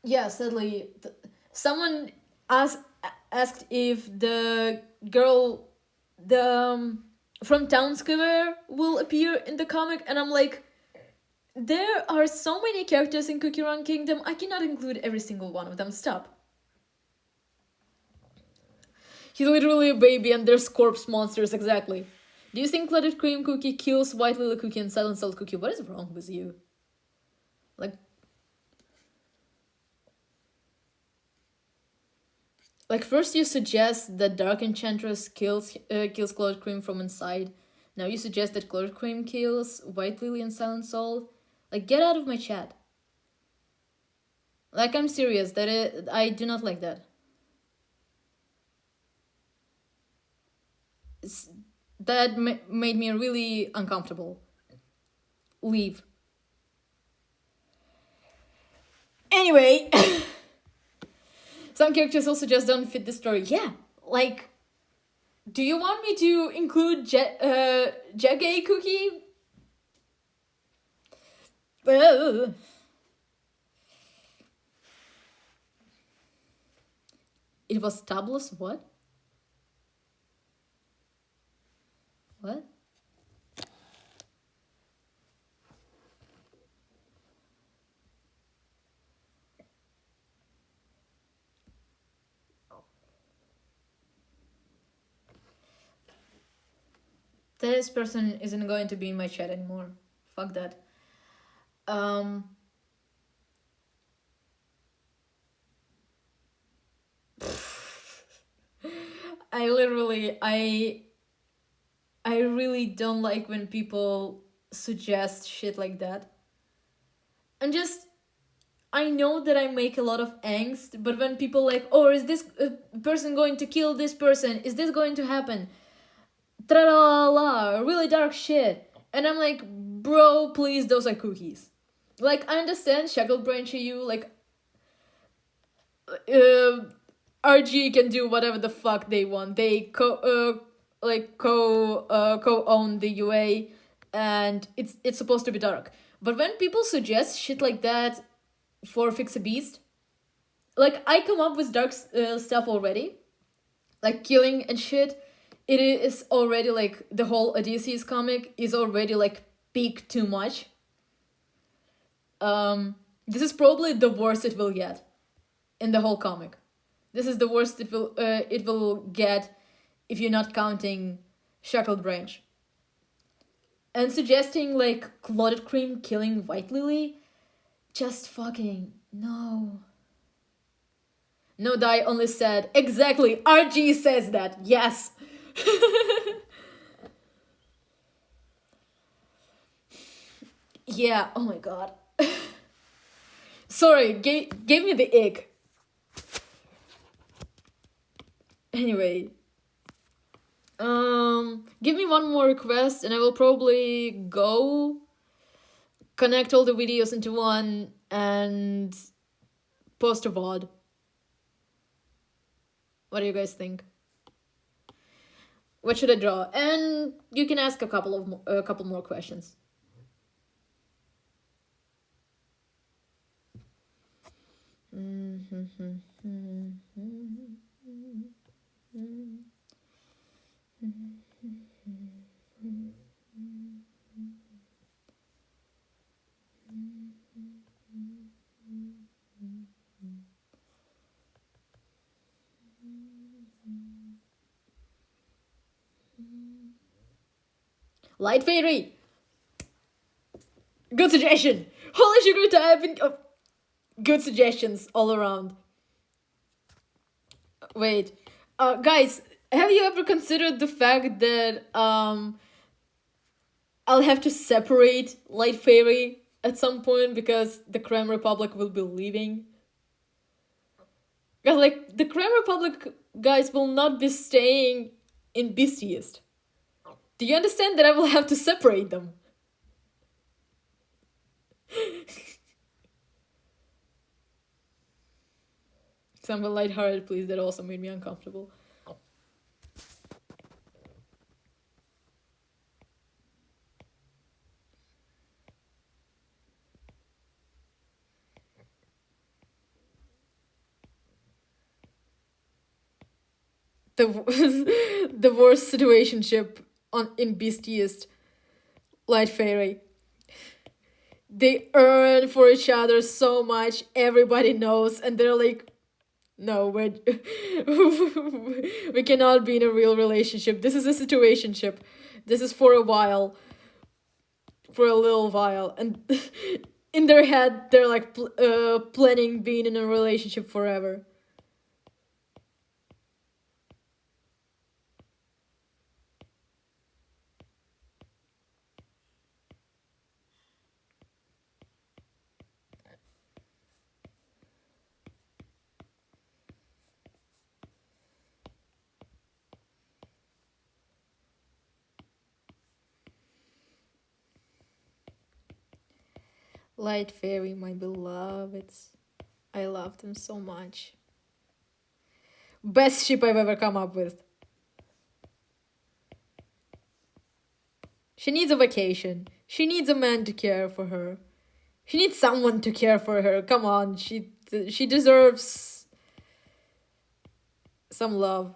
Yeah, sadly, someone asked if the girl, from Town Square will appear in the comic, and I'm like, there are so many characters in Cookie Run Kingdom, I cannot include every single one of them. Stop. He's literally a baby and there's corpse monsters, exactly. Do you think Clotted Cream Cookie kills White Lily Cookie and Silent Salt Cookie? What is wrong with you? Like first you suggest that Dark Enchantress kills Clotted Cream from inside. Now you suggest that Clotted Cream kills White Lily and Silent Salt. Like, get out of my chat. Like, I'm serious. I do not like that. That made me really uncomfortable. Leave. Anyway. Some characters also just don't fit the story. Yeah, like, do you want me to include Jagay Cookie? It was Tablos, what? What? This person isn't going to be in my chat anymore. Fuck that. I really don't like when people suggest shit like that. And just, I know that I make a lot of angst, but when people like, oh, is this person going to kill this person? Is this going to happen? Tra-la-la, really dark shit. And I'm like, bro, please, those are cookies. Like, I understand Shackled Brain you, like, RG can do whatever the fuck they want. They co-own the UA. and it's supposed to be dark. But when people suggest shit like that for Fix a Beast, like, I come up with dark stuff already, like killing and shit. It is already like the whole Odysseus comic is already like peak too much. This is probably the worst it will get in the whole comic. This is the worst it will get if you're not counting Shackled Branch. And suggesting like Clotted Cream killing White Lily, just fucking no. No Die only said, exactly, RG says that, yes. Yeah, oh my god. Sorry, gave me the ick. Anyway. Give me one more request and I will probably go connect all the videos into one and post a VOD. What do you guys think? What should I draw? And you can ask a couple more questions. Light Fairy! Good suggestion! Holy sugar type! Oh, good suggestions all around. Wait. Guys, have you ever considered the fact that I'll have to separate Light Fairy at some point because the Creme Republic will be leaving? Because, like, the Creme Republic guys will not be staying in Beastiest. Do you understand that I will have to separate them? Something lighthearted, please. That also made me uncomfortable. The worst situationship in Beastiest, Light Fairy. They earn for each other so much, everybody knows, and they're like, no, we cannot be in a real relationship. This is a situationship. This is for a while. For a little while. And in their head, they're like planning being in a relationship forever. Light Fairy, my beloveds. I love them so much. Best ship I've ever come up with. She needs a vacation. She needs a man to care for her. She needs someone to care for her. Come on, she deserves some love.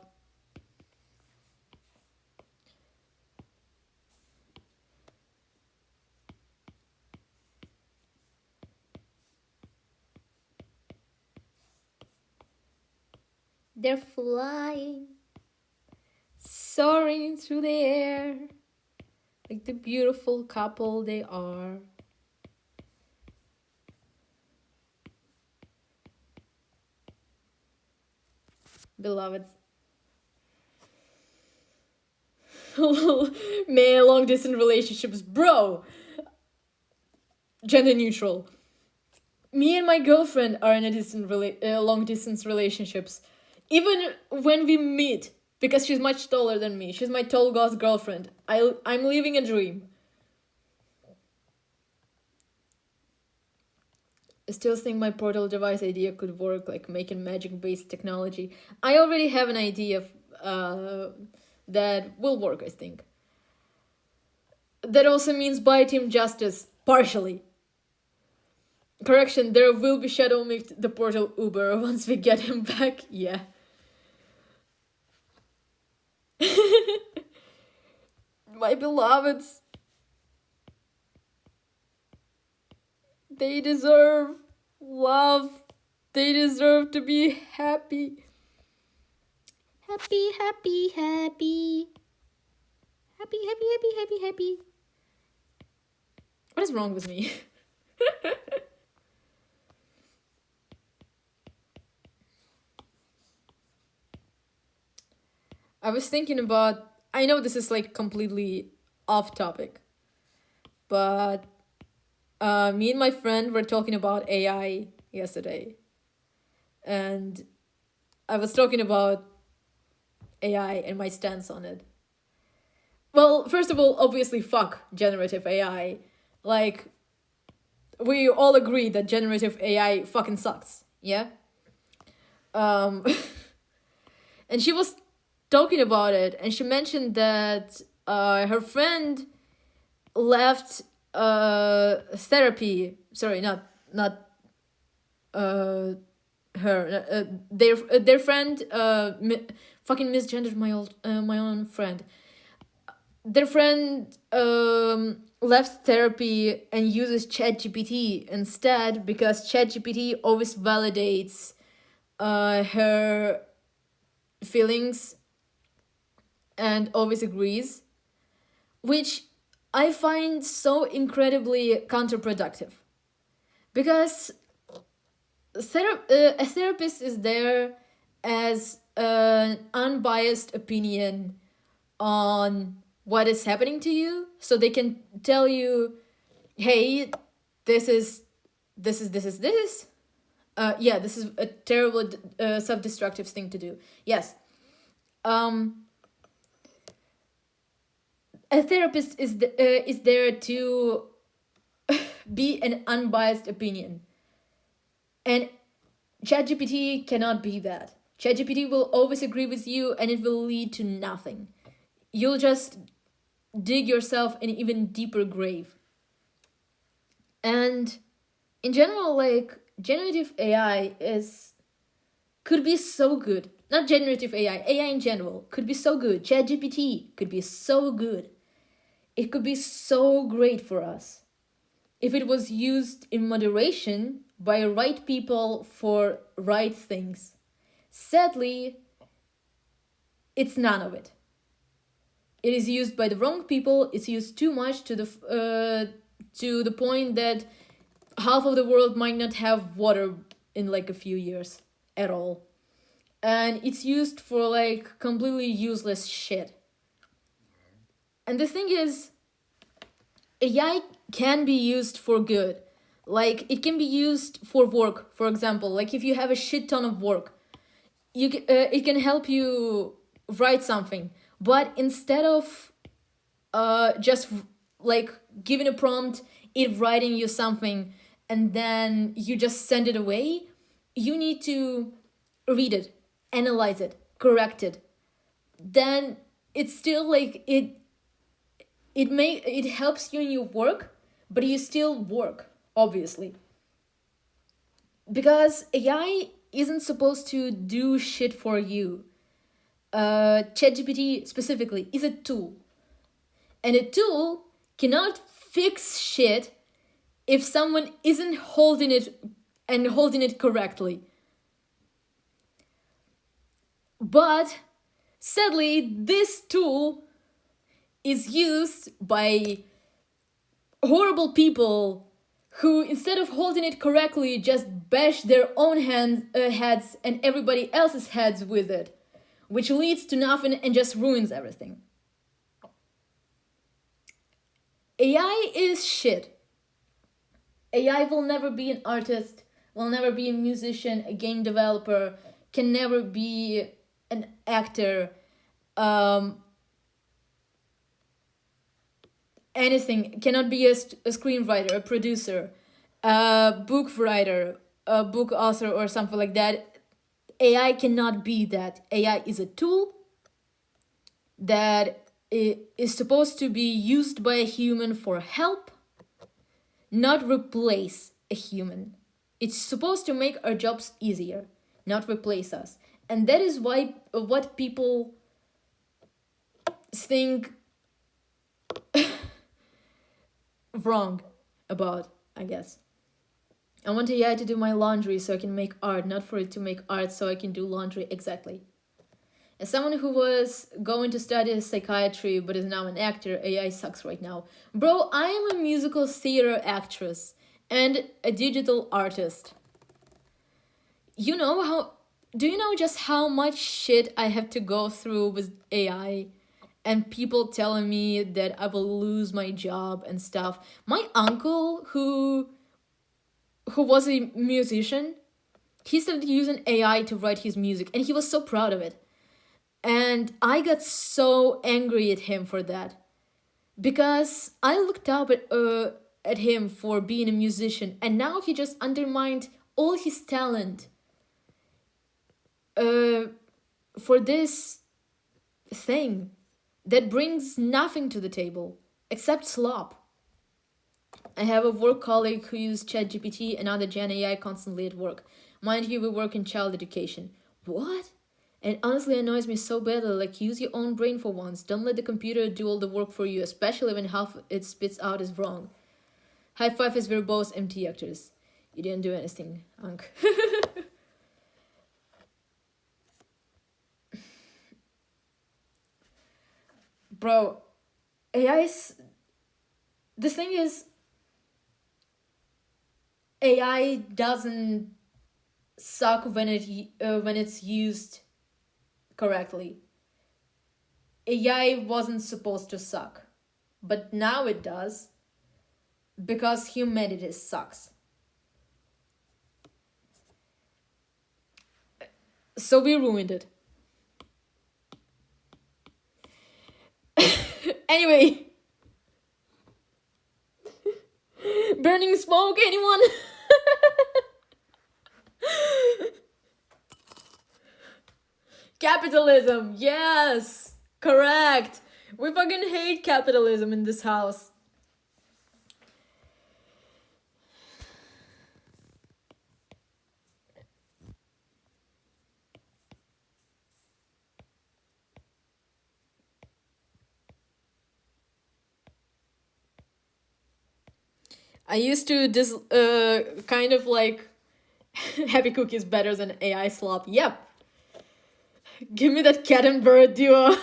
They're flying, soaring through the air, like the beautiful couple they are. Beloveds. Male long distance relationships, bro. Gender neutral. Me and my girlfriend are in a long distance relationships. Even when we meet, because she's much taller than me. She's my tall goth girlfriend. I'm living a dream. I still think my portal device idea could work, like making magic-based technology. I already have an idea that will work, I think. That also means buy Team Justice, partially. Correction, there will be Shadow Mixed the Portal Uber once we get him back, yeah. My beloveds. They deserve love. They deserve to be happy. Happy, happy, happy. Happy, happy, happy, happy, happy. What is wrong with me? I was thinking about, I know this is like completely off topic, but me and my friend were talking about AI yesterday. And I was talking about AI and my stance on it. Well, first of all, obviously, fuck generative AI. Like, we all agree that generative AI fucking sucks, yeah? And she was talking about it, and she mentioned that her friend left therapy. Sorry, not her. Their friend fucking misgendered my own friend. Their friend left therapy and uses ChatGPT instead because ChatGPT always validates her feelings and always agrees, which I find so incredibly counterproductive. Because a therapist is there as an unbiased opinion on what is happening to you, so they can tell you, hey, this is this a terrible self-destructive thing to do. Yes. A therapist is there to be an unbiased opinion, and ChatGPT cannot be that. ChatGPT will always agree with you, and it will lead to nothing. You'll just dig yourself an even deeper grave. And in general, like, generative AI could be so good. Not generative AI in general could be so good. ChatGPT could be so good. It could be so great for us if it was used in moderation by right people for right things. Sadly, it's none of it. It is used by the wrong people. It's used too much to the point that half of the world might not have water in like a few years at all. And it's used for like completely useless shit. And the thing is, AI can be used for good. Like, it can be used for work, for example. Like, if you have a shit ton of work, it can help you write something. But instead of just like giving a prompt, it writing you something, and then you just send it away, you need to read it, analyze it, correct it. Then it's still like it helps you in your work, but you still work, obviously. Because AI isn't supposed to do shit for you. ChatGPT specifically is a tool. And a tool cannot fix shit if someone isn't holding it correctly. But sadly, this tool is used by horrible people who, instead of holding it correctly, just bash their own heads and everybody else's heads with it, which leads to nothing and just ruins everything. AI is shit. AI will never be an artist, will never be a musician, a game developer, can never be an actor, anything, cannot be a screenwriter, a producer, a book writer, a book author or something like that. AI cannot be that. AI is a tool that is supposed to be used by a human for help, not replace a human. It's supposed to make our jobs easier, not replace us. And that is why what people think wrong about, I guess. I want AI to do my laundry so I can make art, not for it to make art so I can do laundry. Exactly. As someone who was going to study psychiatry but is now an actor, AI sucks right now. Bro, I am a musical theater actress and a digital artist. Do you know just how much shit I have to go through with AI? And people telling me that I will lose my job and stuff. My uncle, who was a musician, he started using AI to write his music, and he was so proud of it. And I got so angry at him for that, because I looked up at him for being a musician, and now he just undermined all his talent for this thing that brings nothing to the table except slop. I have a work colleague who uses ChatGPT and other Gen AI constantly at work. Mind you, we work in child education. What? And honestly annoys me so badly, like, use your own brain for once. Don't let the computer do all the work for you, especially when half it spits out is wrong. High five as we're both MT actors. You didn't do anything, Unc. Bro, AI's... The thing is, AI doesn't suck when it's used correctly. AI wasn't supposed to suck, but now it does, because humanity sucks. So we ruined it. Anyway. Burning smoke, anyone? Capitalism, yes! Correct! We fucking hate capitalism in this house. I used to kind of like Happy Cookies better than AI slop. Yep. Give me that cat and bird duo.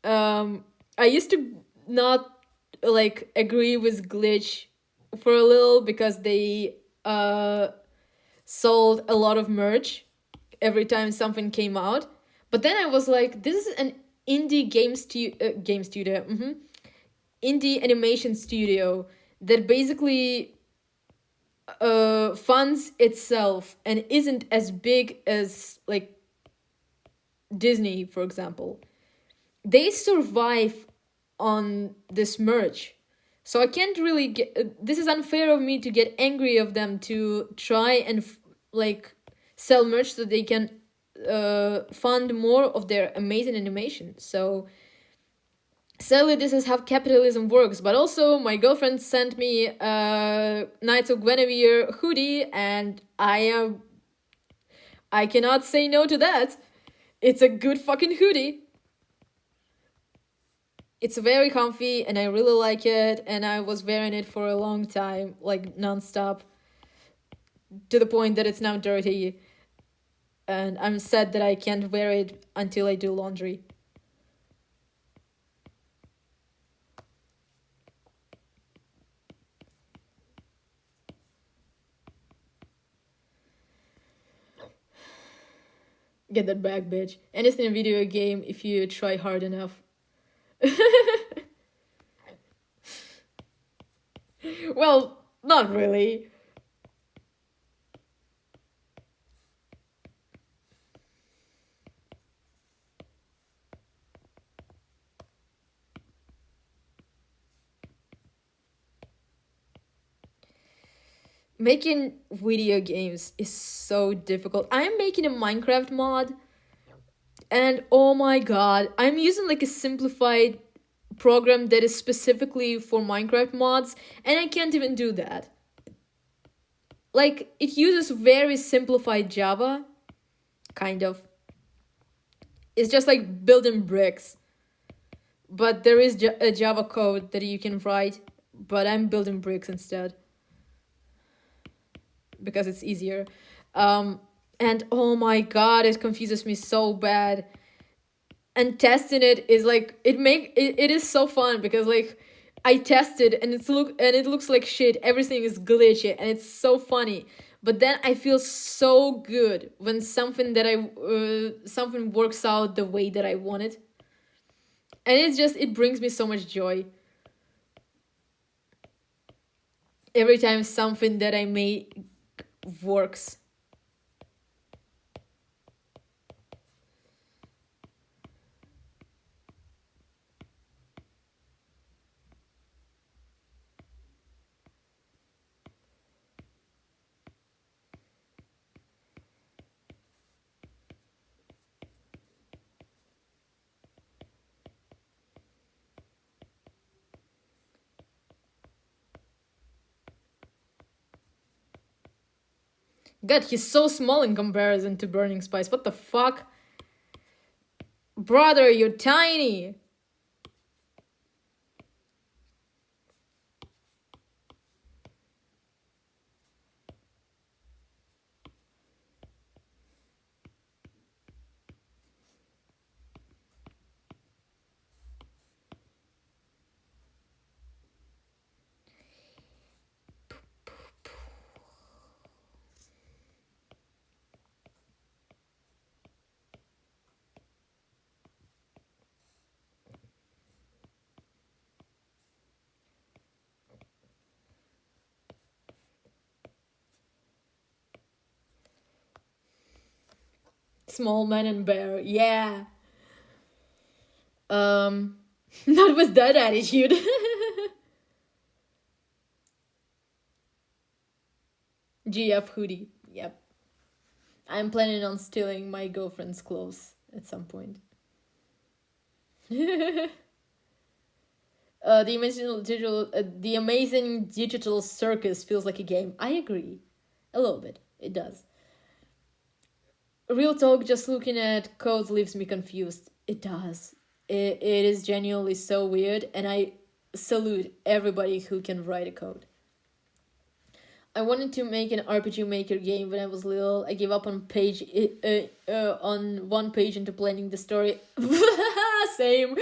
I used to not like agree with Glitch for a little because they sold a lot of merch every time something came out. But then I was like, this is an indie game studio. Indie animation studio that basically funds itself and isn't as big as like Disney, for example. They survive on this merch. So I can't really get... this is unfair of me to get angry of them to try and like sell merch so they can fund more of their amazing animation. So sadly, this is how capitalism works. But also, my girlfriend sent me a Knights of Guinevere hoodie, and I cannot say no to that. It's a good fucking hoodie. It's very comfy, and I really like it, and I was wearing it for a long time, like non-stop, to the point that it's now dirty, and I'm sad that I can't wear it until I do laundry. Get that back, bitch. Anything in a video game if you try hard enough. Well, not really. Making video games is so difficult. I am making a Minecraft mod And oh my god, I'm using like a simplified program that is specifically for Minecraft mods, and I can't even do that. Like, it uses very simplified Java, kind of. It's just like building bricks. But there is a Java code that you can write, but I'm building bricks instead. Because it's easier. And oh my god, it confuses me so bad. And testing it is like it is so fun because like I tested and it looks like shit. Everything is glitchy and it's so funny. But then I feel so good when something something works out the way that I want it. And it brings me so much joy. Every time something that I made works. God, he's so small in comparison to Burning Spice. What the fuck? Brother, you're tiny. Small man and bear, yeah. Not with that attitude. GF hoodie, yep. I'm planning on stealing my girlfriend's clothes at some point. The amazing digital circus feels like a game. I agree, a little bit. It does. Real talk, just looking at code leaves me confused. It does. It is genuinely so weird, and I salute everybody who can write a code. I wanted to make an RPG Maker game when I was little. I gave up on on one page into planning the story. Same.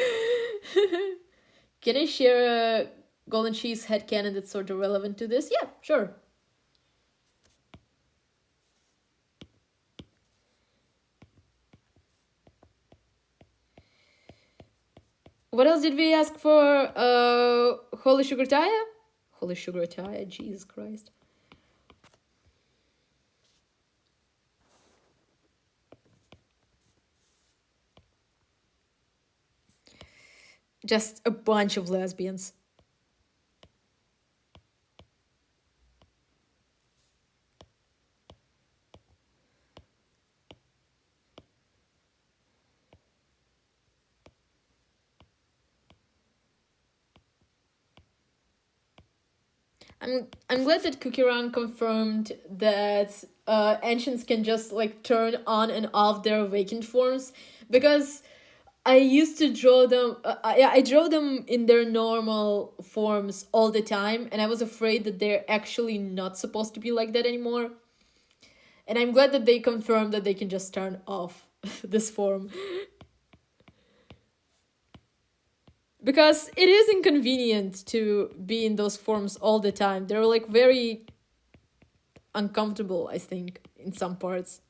Can I share a Golden Cheese headcanon that's sort of relevant to this? Yeah, sure. What else did we ask for? Holy Sugar Taya? Holy Sugar Taya, Jesus Christ. Just a bunch of lesbians. I'm glad that Cookie Run confirmed that ancients can just like turn on and off their awakened forms, because I used to draw them. I draw them in their normal forms all the time, and I was afraid that they're actually not supposed to be like that anymore. And I'm glad that they confirmed that they can just turn off this form. Because it is inconvenient to be in those forms all the time. They're like very uncomfortable, I think, in some parts.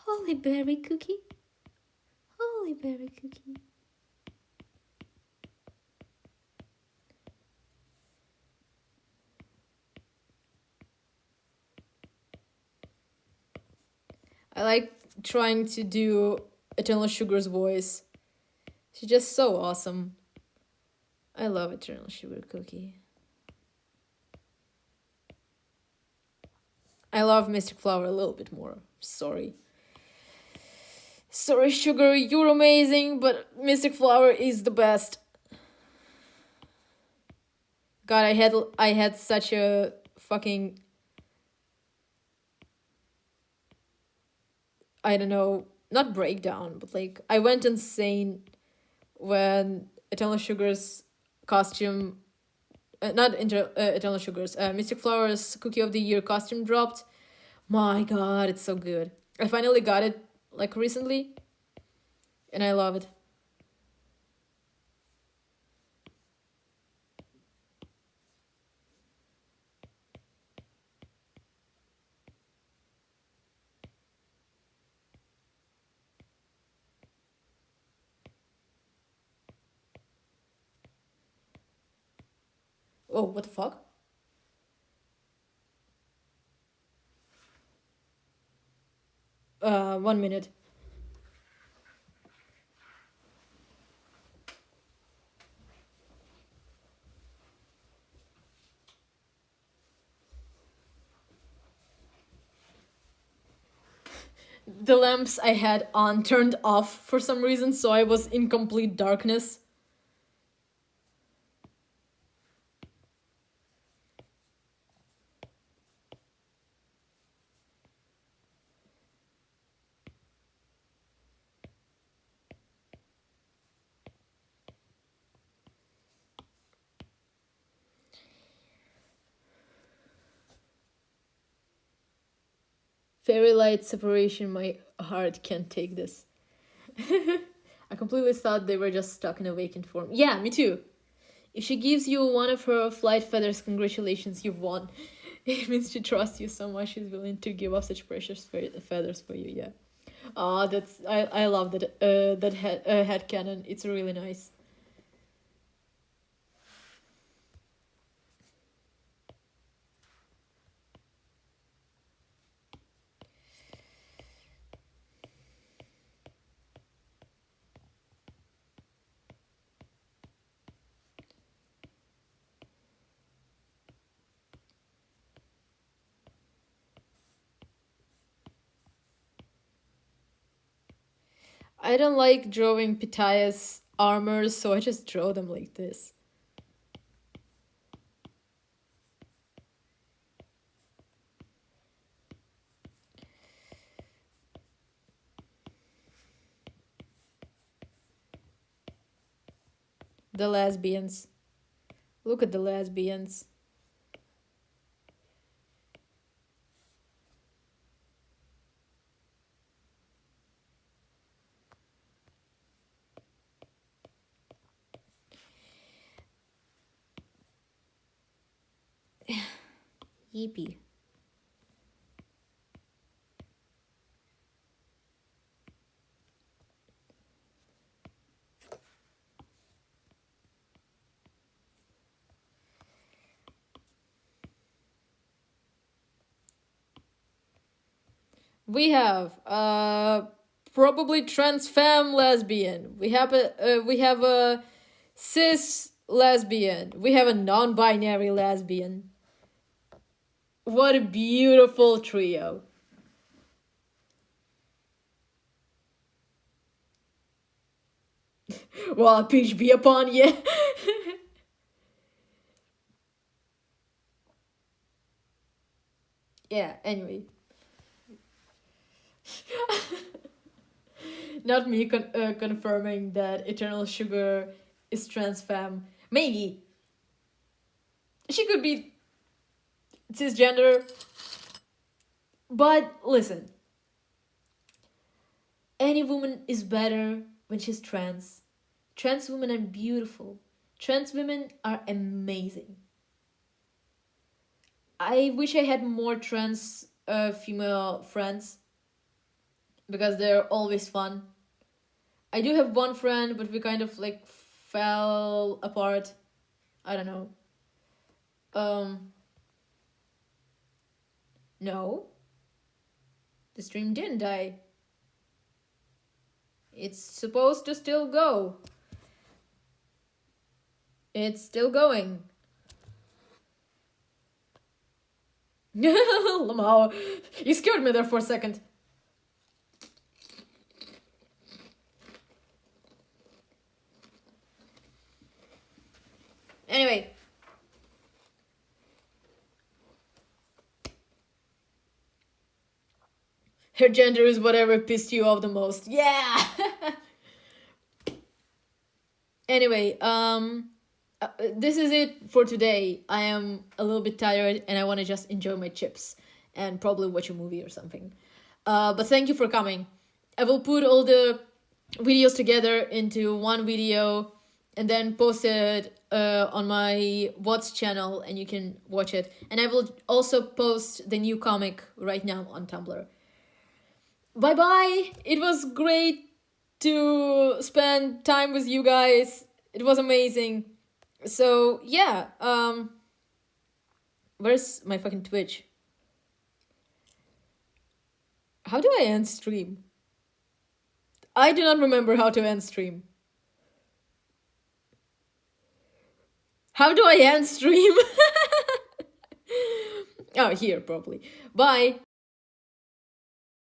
Holy berry cookie. Holy berry cookie. I like trying to do Eternal Sugar's voice. She's just so awesome. I love Eternal Sugar Cookie. I love Mystic Flower a little bit more. Sorry. Sorry, Sugar, you're amazing, but Mystic Flower is the best. God, I had such a fucking, I don't know, not breakdown, but like I went insane when Eternal Sugar's costume, Eternal Sugar's, Mystic Flower's Cookie of the Year costume dropped. My God, it's so good. I finally got it like recently, and I love it. Oh, what the fuck? 1 minute. The lamps I had on turned off for some reason, so I was in complete darkness. Fairy light separation, my heart can't take this. I completely thought they were just stuck in a vacant form. Yeah, me too. If she gives you one of her flight feathers, congratulations, you've won. It means she trusts you so much she's willing to give up such precious feathers for you, yeah. That's I love that head cannon. It's really nice. I don't like drawing Pitayas armors, so I just draw them like this. The lesbians. Look at the lesbians. Yippee. We have probably trans femme lesbian. We have a cis lesbian. We have a non-binary lesbian. What a beautiful trio. Well, peace be upon you. Yeah, anyway. Not me confirming that Eternal Sugar is trans femme. Maybe. She could be cisgender. But listen. Any woman is better when she's trans. Trans women are beautiful. Trans women are amazing. I wish I had more trans female friends because they're always fun. I do have one friend, but we kind of like fell apart. I don't know. Um, no. The stream didn't die. It's supposed to still go. It's still going. Lamau, you scared me there for a second. Anyway. Her gender is whatever pissed you off the most. Yeah! Anyway, this is it for today. I am a little bit tired and I want to just enjoy my chips and probably watch a movie or something. But thank you for coming. I will put all the videos together into one video and then post it on my What's channel and you can watch it. And I will also post the new comic right now on Tumblr. Bye bye! It was great to spend time with you guys. It was amazing. So, yeah. Where's my fucking Twitch? How do I end stream? I do not remember how to end stream. How do I end stream? Oh, here, probably. Bye!